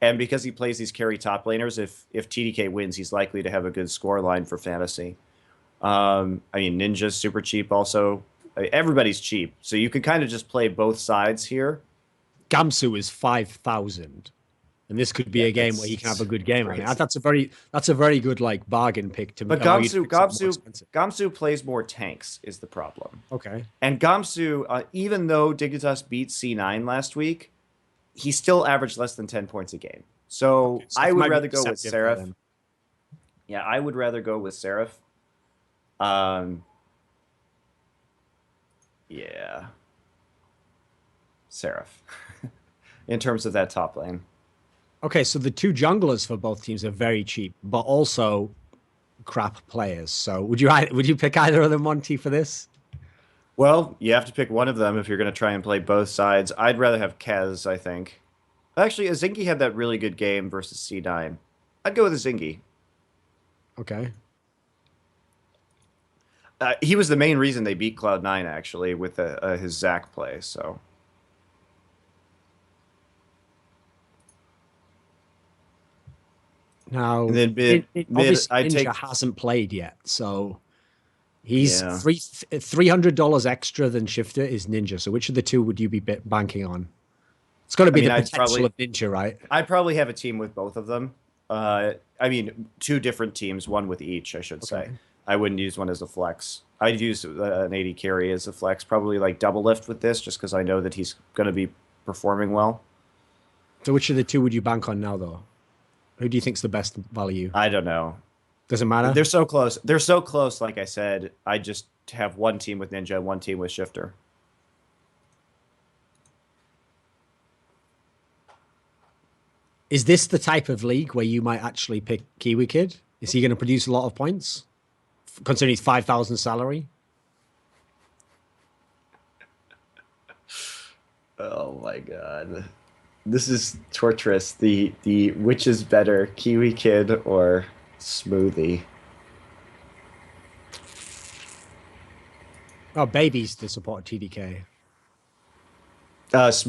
And because he plays these carry top laners, if TDK wins, he's likely to have a good score line for fantasy. I mean, Ninja's super cheap also. Everybody's cheap, so you can kind of just play both sides here. Gamsu is 5,000, and this could be a game where he can have a good game. I mean, that's a very good like bargain pick to. But Gamsu plays more tanks is the problem. Okay. And Gamsu, even though Dignitas beat C9 last week, he still averaged less than 10 points a game. So I would rather go with Seraph. Yeah, I would rather go with Seraph. Yeah. Seraph. In terms of that top lane. Okay, so the 2 junglers for both teams are very cheap, but also crap players. So would you pick either of them, Monty, for this? Well, you have to pick one of them if you're going to try and play both sides. I'd rather have Kez, I think. Actually, Azingi had that really good game versus C9. I'd go with Azingi. Okay. He was the main reason they beat Cloud9, actually, with his Zac play, so... Now, mid, obviously Ninja hasn't played yet, so he's $300 extra than Shifter is Ninja. So which of the 2 would you be banking on? It's got to be the potential of Ninja, right? I'd probably have a team with both of them. I mean, 2 different teams, one with each, I should say. I wouldn't use one as a flex. I'd use an AD carry as a flex, probably like double lift with this, just because I know that he's going to be performing well. So which of the 2 would you bank on now, though? Who do you think's the best value? I don't know. Doesn't matter? They're so close. They're so close, like I said. I just have one team with Ninja, one team with Shifter. Is this the type of league where you might actually pick Kiwi Kid? Is he going to produce a lot of points? Considering his 5,000 salary? Oh my god. This is torturous. The which is better, Kiwi Kid or Smoothie? Oh, Baby's the support TDK.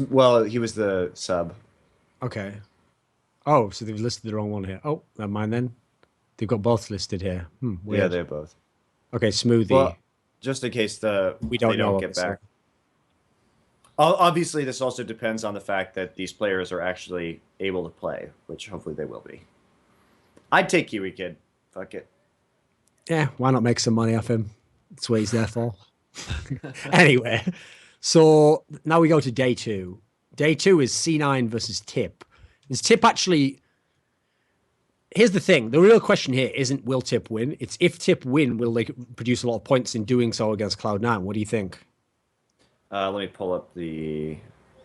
Well, he was the sub. Okay. Oh, so they've listed the wrong one here. Oh, never mind then. They've got both listed here. Weird. Yeah, they have both. Okay, Smoothie. Well, just in case we don't get back. Obviously, this also depends on the fact that these players are actually able to play, which hopefully they will be. I'd take Kiwi Kid. Fuck it. Yeah, why not make some money off him? That's what he's there for. Anyway, so now we go to day 2. Day 2 is C9 versus Tip. Is Tip actually... Here's the thing. The real question here isn't will Tip win. It's if Tip win, will they produce a lot of points in doing so against Cloud9? What do you think? Let me pull up the...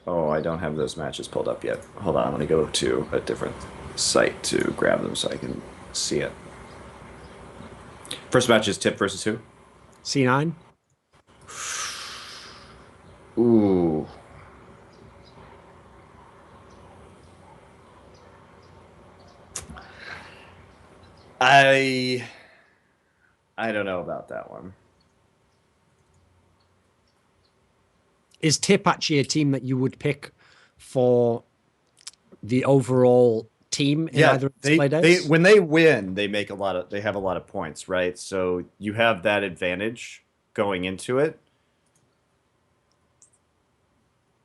Oh, I don't have those matches pulled up yet. Hold on, let me go to a different site to grab them so I can see it. First match is Tip versus who? C9. Ooh. I don't know about that one. Is Tip actually a team that you would pick for the overall team in either of these play days? When they win, they have a lot of points, right? So you have that advantage going into it.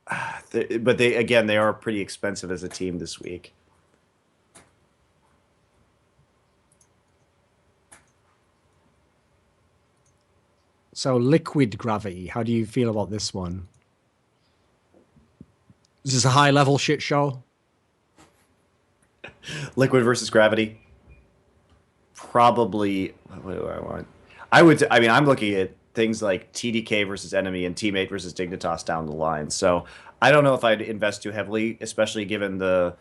But they are pretty expensive as a team this week. So liquid gravity. How do you feel about this one? Is this a high level shit show? Liquid versus gravity. Probably. What do I want? I would. I mean, I'm looking at things like TDK versus enemy and teammate versus Dignitas down the line. So I don't know if I'd invest too heavily, especially given the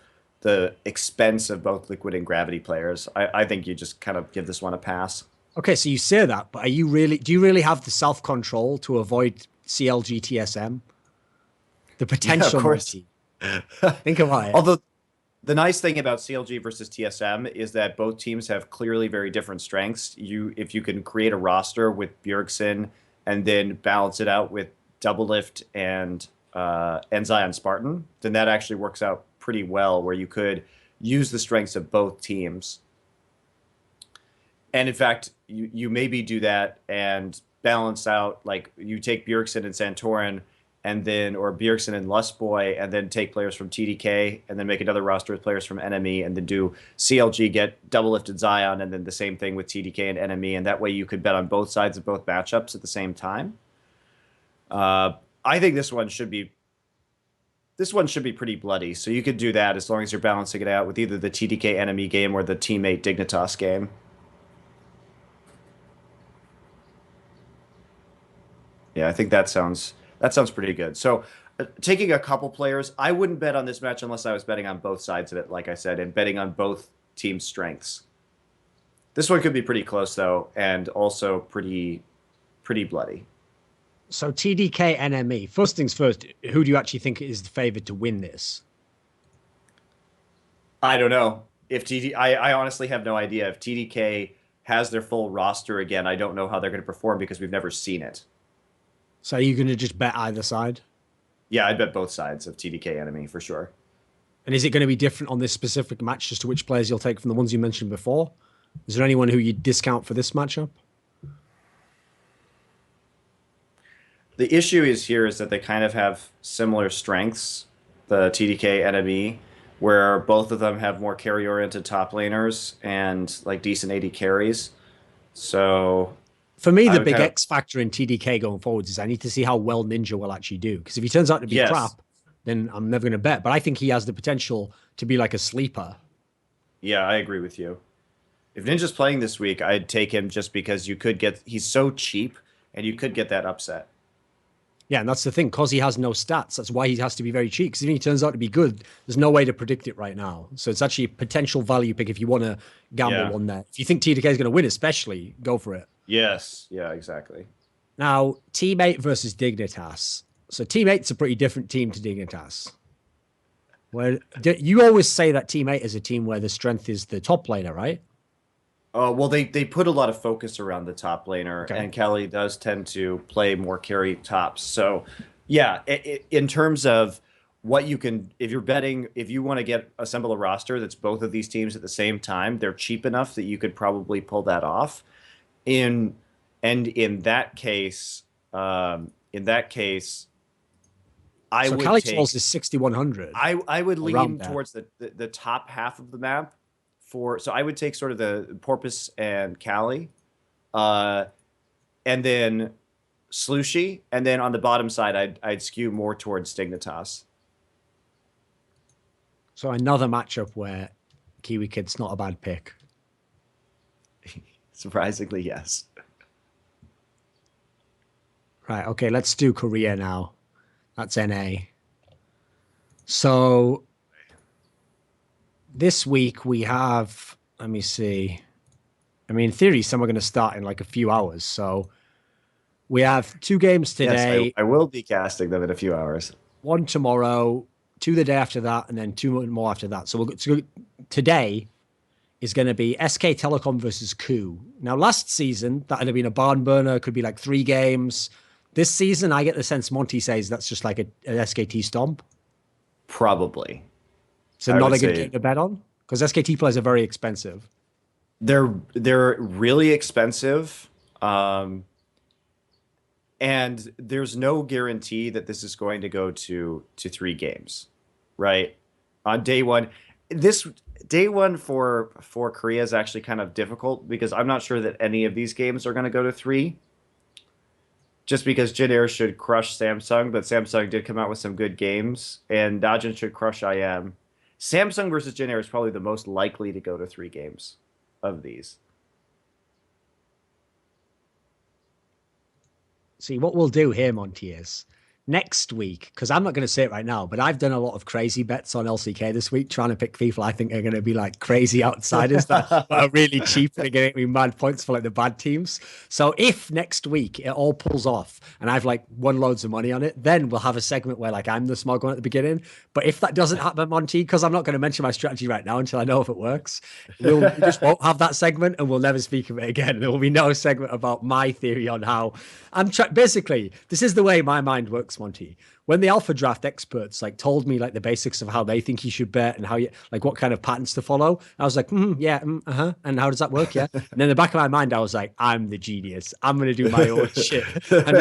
expense of both liquid and gravity players. I think you just kind of give this one a pass. Okay, so you say that, but do you really have the self control to avoid CLG TSM? The potential, yeah, of course. Think about it. Although the nice thing about CLG versus TSM is that both teams have clearly very different strengths. If you can create a roster with Bjergsen and then balance it out with Doublelift and Zion Spartan, then that actually works out pretty well, where you could use the strengths of both teams. And in fact, you maybe do that and balance out, like you take Bjergsen and Santorin, and then, or Bjergsen and Lustboy, and then take players from TDK, and then make another roster with players from Enemy, and then do CLG, get double lifted Zion, and then the same thing with TDK and Enemy, and that way you could bet on both sides of both matchups at the same time. I think this one should be pretty bloody, so you could do that as long as you're balancing it out with either the TDK Enemy game or the teammate Dignitas game. Yeah, I think that sounds pretty good. So taking a couple players, I wouldn't bet on this match unless I was betting on both sides of it, like I said, and betting on both teams' strengths. This one could be pretty close, though, and also pretty bloody. So TDK NME. First things first, who do you actually think is the favorite to win this? I don't know. I honestly have no idea. If TDK has their full roster again, I don't know how they're going to perform because we've never seen it. So are you going to just bet either side? Yeah, I'd bet both sides of TDK Enemy for sure. And is it going to be different on this specific match as to which players you'll take from the ones you mentioned before? Is there anyone who you discount for this matchup? The issue is that they kind of have similar strengths, the TDK Enemy, where both of them have more carry-oriented top laners and like decent AD carries. So for me, the big X factor in TDK going forwards is I need to see how well Ninja will actually do. Because if he turns out to be crap, then I'm never going to bet. But I think he has the potential to be like a sleeper. Yeah, I agree with you. If Ninja's playing this week, I'd take him just because he's so cheap and you could get that upset. Yeah, and that's the thing, because he has no stats. That's why he has to be very cheap. Because if he turns out to be good, there's no way to predict it right now. So it's actually a potential value pick if you want to gamble on that. If you think TDK is going to win, especially, go for it. Yes. Yeah, exactly. Now, Teammate versus Dignitas. So Teammate's a pretty different team to Dignitas. Where you always say that Teammate is a team where the strength is the top laner, right? Well, they put a lot of focus around the top laner, and Kelly does tend to play more carry tops. So, yeah, in terms of what you can, if you're betting, if you want to assemble a roster that's both of these teams at the same time, they're cheap enough that you could probably pull that off. In that case, I would Cali take. Falls is 6,100. I would lean towards the top half of the map. So I would take sort of the Porpoise and Cali, and then Slushy, and then on the bottom side, I'd skew more towards Dignitas. So another matchup where Kiwi Kid's not a bad pick. Surprisingly, yes. Right, okay, let's do Korea now. That's NA. So this week we have, let me see. I mean, in theory, some are going to start in like a few hours. So we have 2 games today. Yes, I will be casting them in a few hours. 1 tomorrow, 2 the day after that, and then 2 more after that. So today is going to be SK Telecom versus Coup. Now, last season, that would have been a barn burner. Could be like 3 games. This season, I get the sense Monty says that's just like an SKT stomp. Probably. So not a good game to bet on? Because SKT players are very expensive. They're really expensive. And there's no guarantee that this is going to go to 3 games, right? On day one. This day one for Korea is actually kind of difficult because I'm not sure that any of these games are going to go to 3. just because Jin Air should crush Samsung, but Samsung did come out with some good games, and Najin should crush IM. Samsung versus Jin Air is probably the most likely to go to 3 games of these. See, what we'll do here, Monty, is next week, because I'm not going to say it right now, but I've done a lot of crazy bets on LCK this week, trying to pick people I think are going to be like crazy outsiders that are really cheap and are going to get me mad points for like the bad teams. So if next week it all pulls off and I've like won loads of money on it, then we'll have a segment where like I'm the smug one at the beginning. But if that doesn't happen, Monty, because I'm not going to mention my strategy right now until I know if it works, we just won't have that segment and we'll never speak of it again. There will be no segment about my theory on how basically, this is the way my mind works, Monty. When the Alphadraft experts like told me like the basics of how they think you should bet and how you like what kind of patterns to follow, I was like, yeah, and how does that work? Yeah, and then in the back of my mind, I was like, I'm the genius. I'm gonna do my own shit. And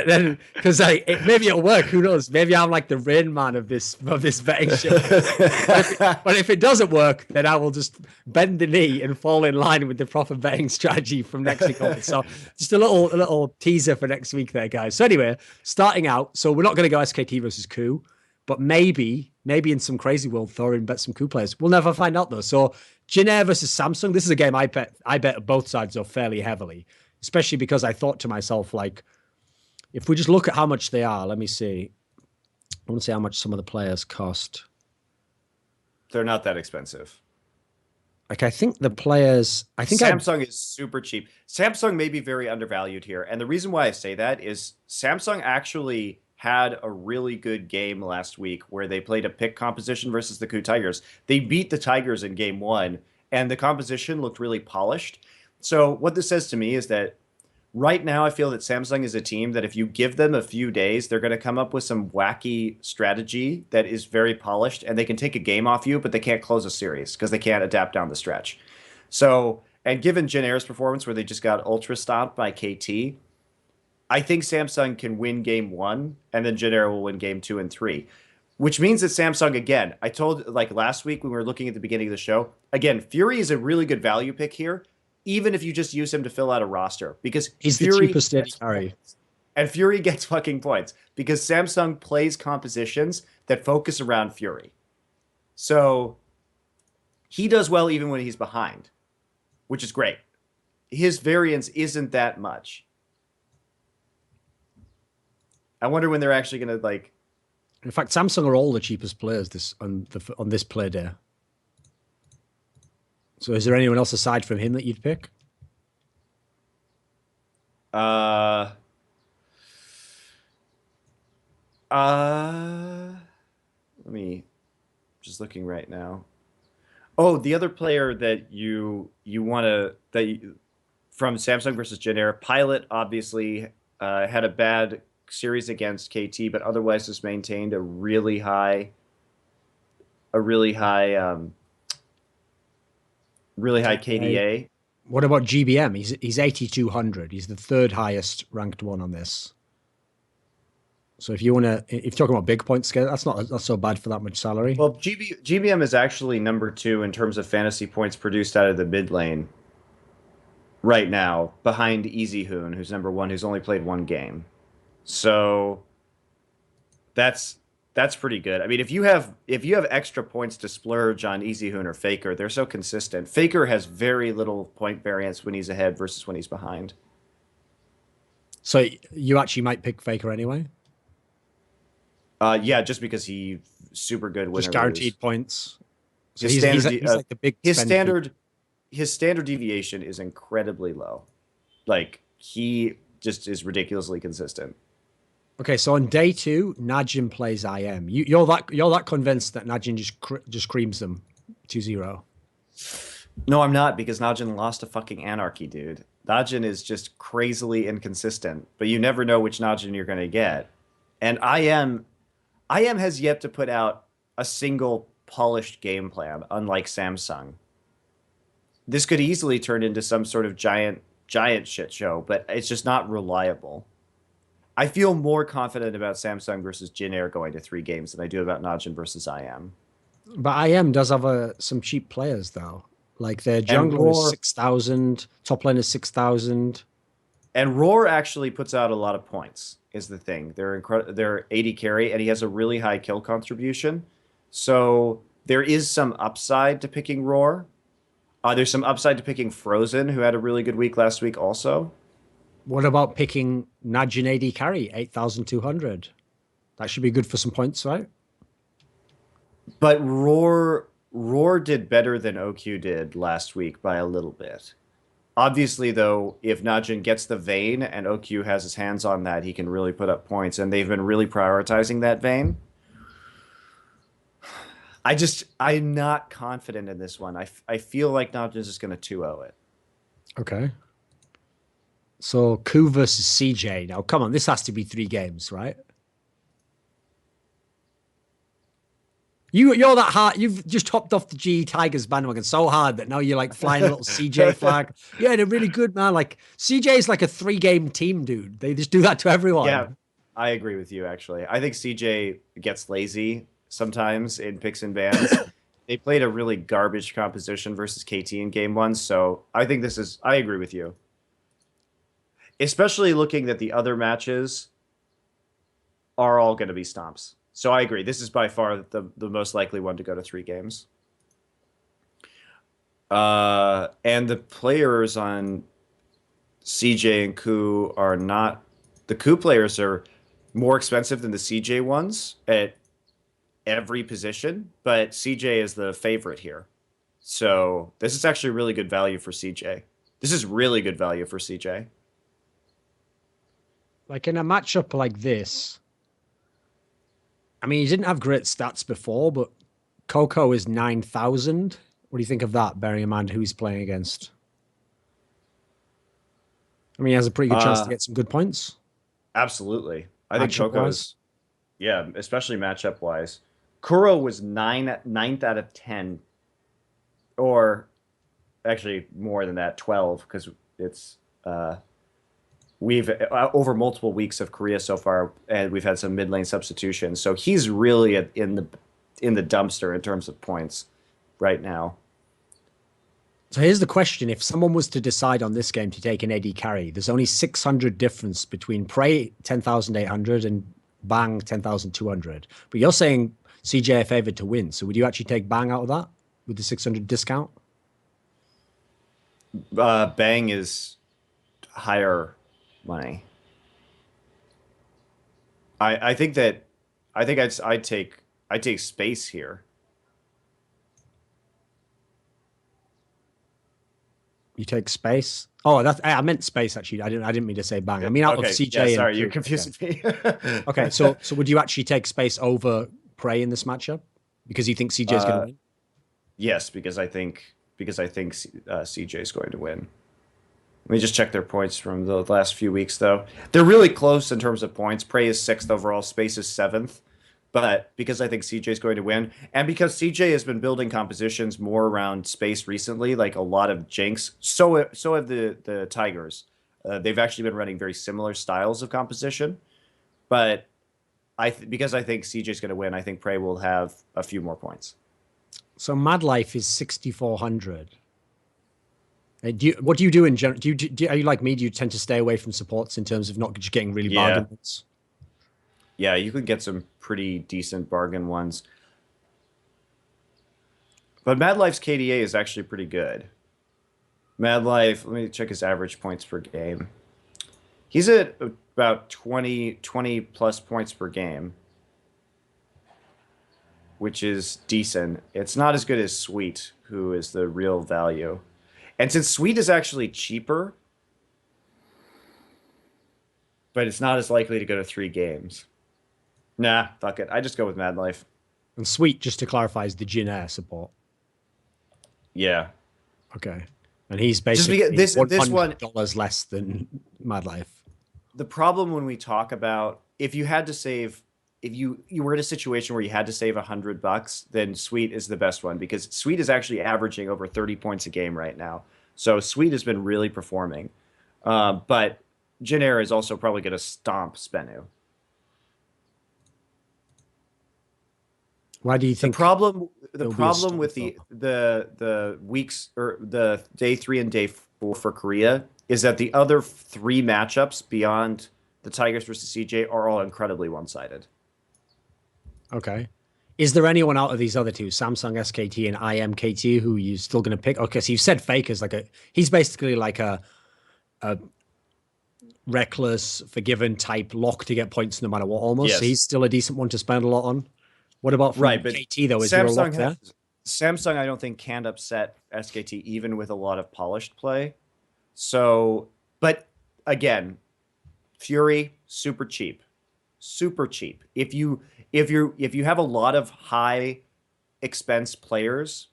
then because like maybe it'll work. Who knows? Maybe I'm like the Rain Man of this betting shit. But if it doesn't work, then I will just bend the knee and fall in line with the proper betting strategy from next week on. So just a little teaser for next week there, guys. So anyway, starting out, so we're not going to go SKT versus Coup, but maybe in some crazy world, Thorin bet some Coup players. We'll never find out though. So Jin Air versus Samsung. This is a game I bet both sides though fairly heavily, especially because I thought to myself, like, if we just look at how much they are, let me see. I want to see how much some of the players cost. They're not that expensive. Like, I think the players... Samsung is super cheap. Samsung may be very undervalued here. And the reason why I say that is Samsung actually had a really good game last week where they played a pick composition versus the Coup Tigers. They beat the Tigers in game 1, and the composition looked really polished. So what this says to me is that right now I feel that Samsung is a team that if you give them a few days, they're going to come up with some wacky strategy that is very polished, and they can take a game off you, but they can't close a series because they can't adapt down the stretch. So, and given Jin Air's performance where they just got ultra stomped by KT, I think Samsung can win game 1, and then Jin Air will win game 2 and 3. Which means that Samsung, again, I told like last week when we were looking at the beginning of the show, again, Fury is a really good value pick here, even if you just use him to fill out a roster, because he's Fury the cheapest steady carry. And Fury gets fucking points because Samsung plays compositions that focus around Fury. So he does well even when he's behind, which is great. His variance isn't that much. I wonder when they're actually going to like... In fact, Samsung are all the cheapest players on this play day. So is there anyone else aside from him that you'd pick? Let me just looking right now. Oh, the other player that you want to from Samsung versus Jin Air, Pilot obviously had a bad series against KT, but otherwise just maintained a really high KDA. What about GBM? He's 8,200. He's the third highest ranked one on this. So if you're talking about big point scale, that's not so bad for that much salary. Well, GBM is actually number 2 in terms of fantasy points produced out of the mid lane right now, behind EZ02, who's number 1, who's only played 1 game. So that's pretty good. I mean, if you have extra points to splurge on EZ02 or Faker, they're so consistent. Faker has very little point variance when he's ahead versus when he's behind. So you actually might pick Faker anyway? Yeah, just because he's super good winner. Just guaranteed points. So he's like the big his standard deviation is incredibly low. Like he just is ridiculously consistent. Okay, so on day 2, Najin plays IM. You're that convinced that Najin just creams them 2-0? No, I'm not, because Najin lost to fucking Anarchy, dude. Najin is just crazily inconsistent, but you never know which Najin you're going to get. And IM has yet to put out a single polished game plan, unlike Samsung. This could easily turn into some sort of giant shit show, but it's just not reliable. I feel more confident about Samsung versus Jin Air going to 3 games than I do about Najin versus IM. But IM does have some cheap players, though. Like their jungler is 6,000, top lane is 6,000. And Roar actually puts out a lot of points, is the thing. They're 80 carry, and he has a really high kill contribution. So there is some upside to picking Roar. There's some upside to picking Frozen, who had a really good week last week also. What about picking Najin AD carry, 8,200? That should be good for some points, right? But Roar did better than OQ did last week by a little bit. Obviously, though, if Najin gets the Vayne and OQ has his hands on that, he can really put up points, and they've been really prioritizing that Vayne. I'm not confident in this one. I feel like Najin's just going to 2-0 it. Okay. So, Ku versus CJ. Now, come on, this has to be 3 games, right? You're that hard. You've just hopped off the GE Tigers bandwagon so hard that now you're like flying a little CJ flag. Yeah, they're really good, man. Like CJ is like a 3-game team, dude. They just do that to everyone. Yeah, I agree with you. Actually, I think CJ gets lazy sometimes in picks and bans. They played a really garbage composition versus KT in game 1, so I think I agree with you. Especially looking that the other matches are all going to be stomps. So I agree. This is by far the most likely one to go to 3 games. And the players on CJ and Ku are not... The Ku players are more expensive than the CJ ones at every position, but CJ is the favorite here. So this is actually really good value for CJ. This is really good value for CJ. Like in a matchup like this... I mean, he didn't have great stats before, but Coco is 9,000. What do you think of that, bearing in mind who he's playing against? I mean, he has a pretty good chance to get some good points. Absolutely. I think Coco's... Yeah, especially matchup-wise. Kuro was 9th out of 10. Or actually more than that, 12, because it's... We've over multiple weeks of Korea so far, and we've had some mid lane substitutions. So he's really in the dumpster in terms of points right now. So here's the question: if someone was to decide on this game to take an AD carry, there's only 600 difference between Prey 10,800 and Bang 10,200. But you're saying CJ favored to win. So would you actually take Bang out of that with the 600 discount? Bang is higher money. I think I'd take space here. You take space? Oh, I meant space actually. I didn't mean to say Bang. I mean out of CJ. Yeah, sorry, you're confusing me. Okay, so would you actually take space over Prey in this matchup because you think CJ is going to win? Yes, because I think CJ is going to win. Let me just check their points from the last few weeks, though. They're really close in terms of points. Prey is 6th overall. Space is 7th. But because I think CJ is going to win, and because CJ has been building compositions more around Space recently, like a lot of Jinx, so have the Tigers. They've actually been running very similar styles of composition. But because I think CJ is going to win, I think Prey will have a few more points. So Mad Life is 6,400. What do you do in general? Are you like me? Do you tend to stay away from supports in terms of not just getting really bargain ones? Yeah, you could get some pretty decent bargain ones. But Mad Life's KDA is actually pretty good. Mad Life, let me check his average points per game. He's at about 20 plus points per game, which is decent. It's not as good as Sweet, who is the real value. And since Sweet is actually cheaper, but it's not as likely to go to 3 games. Nah, fuck it. I just go with Mad Life. And Sweet, just to clarify, is the Jin Air support. Yeah. Okay. And he's basically this one $100 less than Mad Life. The problem when we talk about if you were in a situation where you had to save $100, then Sweet is the best one because Sweet is actually averaging over 30 points a game right now. So Sweet has been really performing. But Jin Air is also probably going to stomp Spenu. Why do you think the problem with the weeks or the day 3 and day 4 for Korea is that the other 3 matchups beyond the Tigers versus CJ are all incredibly one-sided. Okay. Is there anyone out of these other two, Samsung SKT and IMKT, who you're still going to pick? Okay, so you said Faker's he's basically like a reckless, forgiven type lock to get points no matter what almost. Yes. So he's still a decent one to spend a lot on. What about from right, but KT though? Is there a lock there? Samsung, I don't think can upset SKT even with a lot of polished play. So, but again, Fury, super cheap. If you have a lot of high expense players,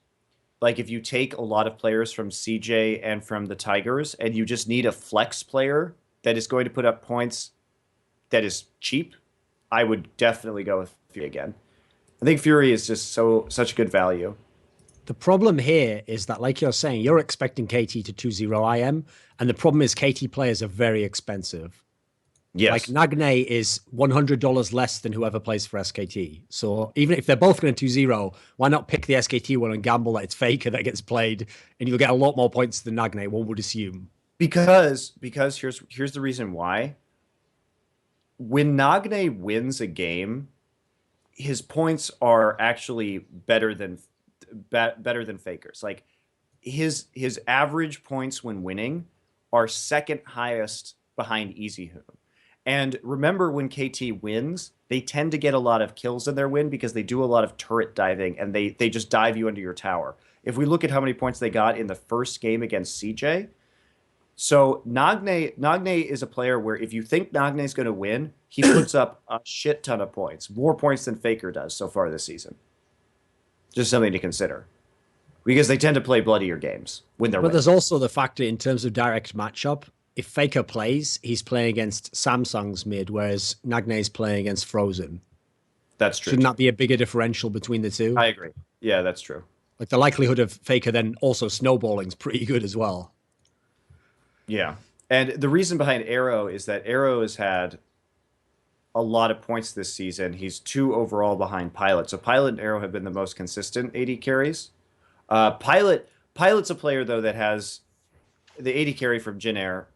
like if you take a lot of players from CJ and from the Tigers and you just need a flex player that is going to put up points that is cheap, I would definitely go with Fury again. I think Fury is just such good value. The problem here is that, like you're saying, you're expecting KT to 2-0 IM, and the problem is KT players are very expensive. Yes. Like Nagne is $100 less than whoever plays for SKT. So even if they're both going to 2-0, why not pick the SKT one and gamble that it's Faker that gets played, and you'll get a lot more points than Nagne, one would assume. Because here's the reason why. When Nagne wins a game, his points are actually better than Faker's. Like his average points when winning are second highest behind EasyHoon. And remember, when KT wins, they tend to get a lot of kills in their win because they do a lot of turret diving and they just dive you into your tower. If we look at how many points they got in the first game against CJ, so Nagne is a player where if you think Nagne's going to win, he puts up a shit ton of points, more points than Faker does so far this season. Just something to consider, because they tend to play bloodier games when they're winning. There's also the factor in terms of direct matchup. If Faker plays, he's playing against Samsung's mid, whereas Nagne's playing against Frozen. That's true. Shouldn't that be a bigger differential between the two? I agree. Yeah, that's true. Like the likelihood of Faker then also snowballing is pretty good as well. Yeah. And the reason behind Arrow is that Arrow has had a lot of points this season. He's 2 overall behind Pilot. So Pilot and Arrow have been the most consistent AD carries. Pilot's a player, though, that has the AD carry from Jin Air.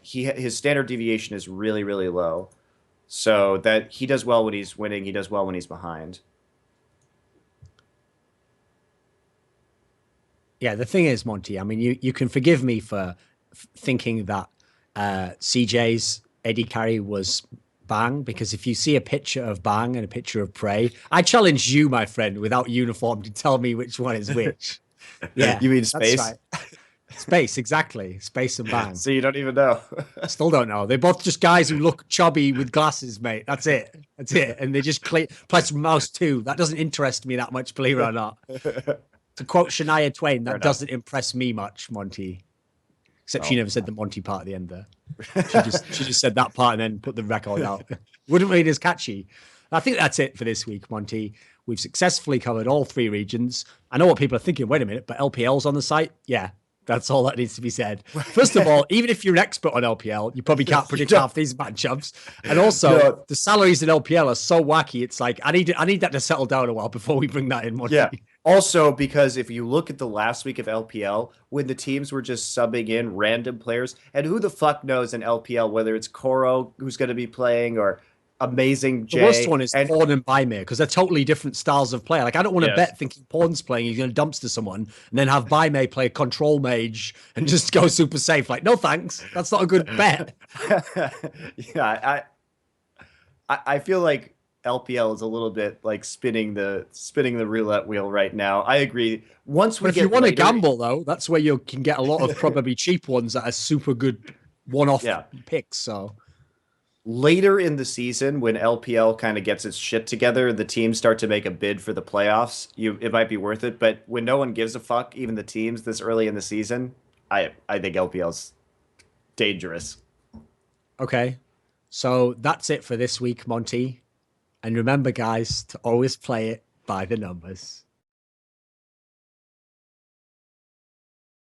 His standard deviation is really, really low. So that he does well when he's winning. He does well when he's behind. Yeah, the thing is, Monty, I mean, you can forgive me for thinking that CJ's Eddie carry was Bang, because if you see a picture of Bang and a picture of Prey, I challenge you, my friend, without uniform to tell me which one is which. Yeah, you mean Space? That's right. Space, exactly. Space and Bang. So you don't even know. Still don't know. They're both just guys who look chubby with glasses, mate. That's it. And they just plus mouse too. That doesn't interest me that much, believe it or not. To quote Shania Twain, that doesn't impress me much, Monty. Except she never said the Monty part at the end there. She just said that part and then put the record out. Wouldn't read as catchy. I think that's it for this week, Monty. We've successfully covered all 3 regions. I know what people are thinking. Wait a minute, but LPL's on the site? Yeah, that's all that needs to be said. First of all, even if you're an expert on LPL, you probably can't predict half these matchups. And also, the salaries in LPL are so wacky. It's like, I need that to settle down a while before we bring that in, Monty. Yeah. Also, because if you look at the last week of LPL, when the teams were just subbing in random players, and who the fuck knows in LPL whether it's Koro who's going to be playing or Amazing J. The worst one is Porn and Bymere, because they're totally different styles of play. Like, I don't want to bet thinking Porn's playing, he's going to dumpster someone, and then have Bymere play a control mage and just go super safe. Like, no thanks. That's not a good bet. Yeah, I feel like LPL is a little bit like spinning the roulette wheel right now. I agree. If you want to gamble, though, that's where you can get a lot of probably cheap ones that are super good one-off picks. So later in the season, when LPL kind of gets its shit together, the teams start to make a bid for the playoffs. It might be worth it. But when no one gives a fuck, even the teams this early in the season, I think LPL's dangerous. Okay, so that's it for this week, Monty. And remember, guys, to always play it by the numbers.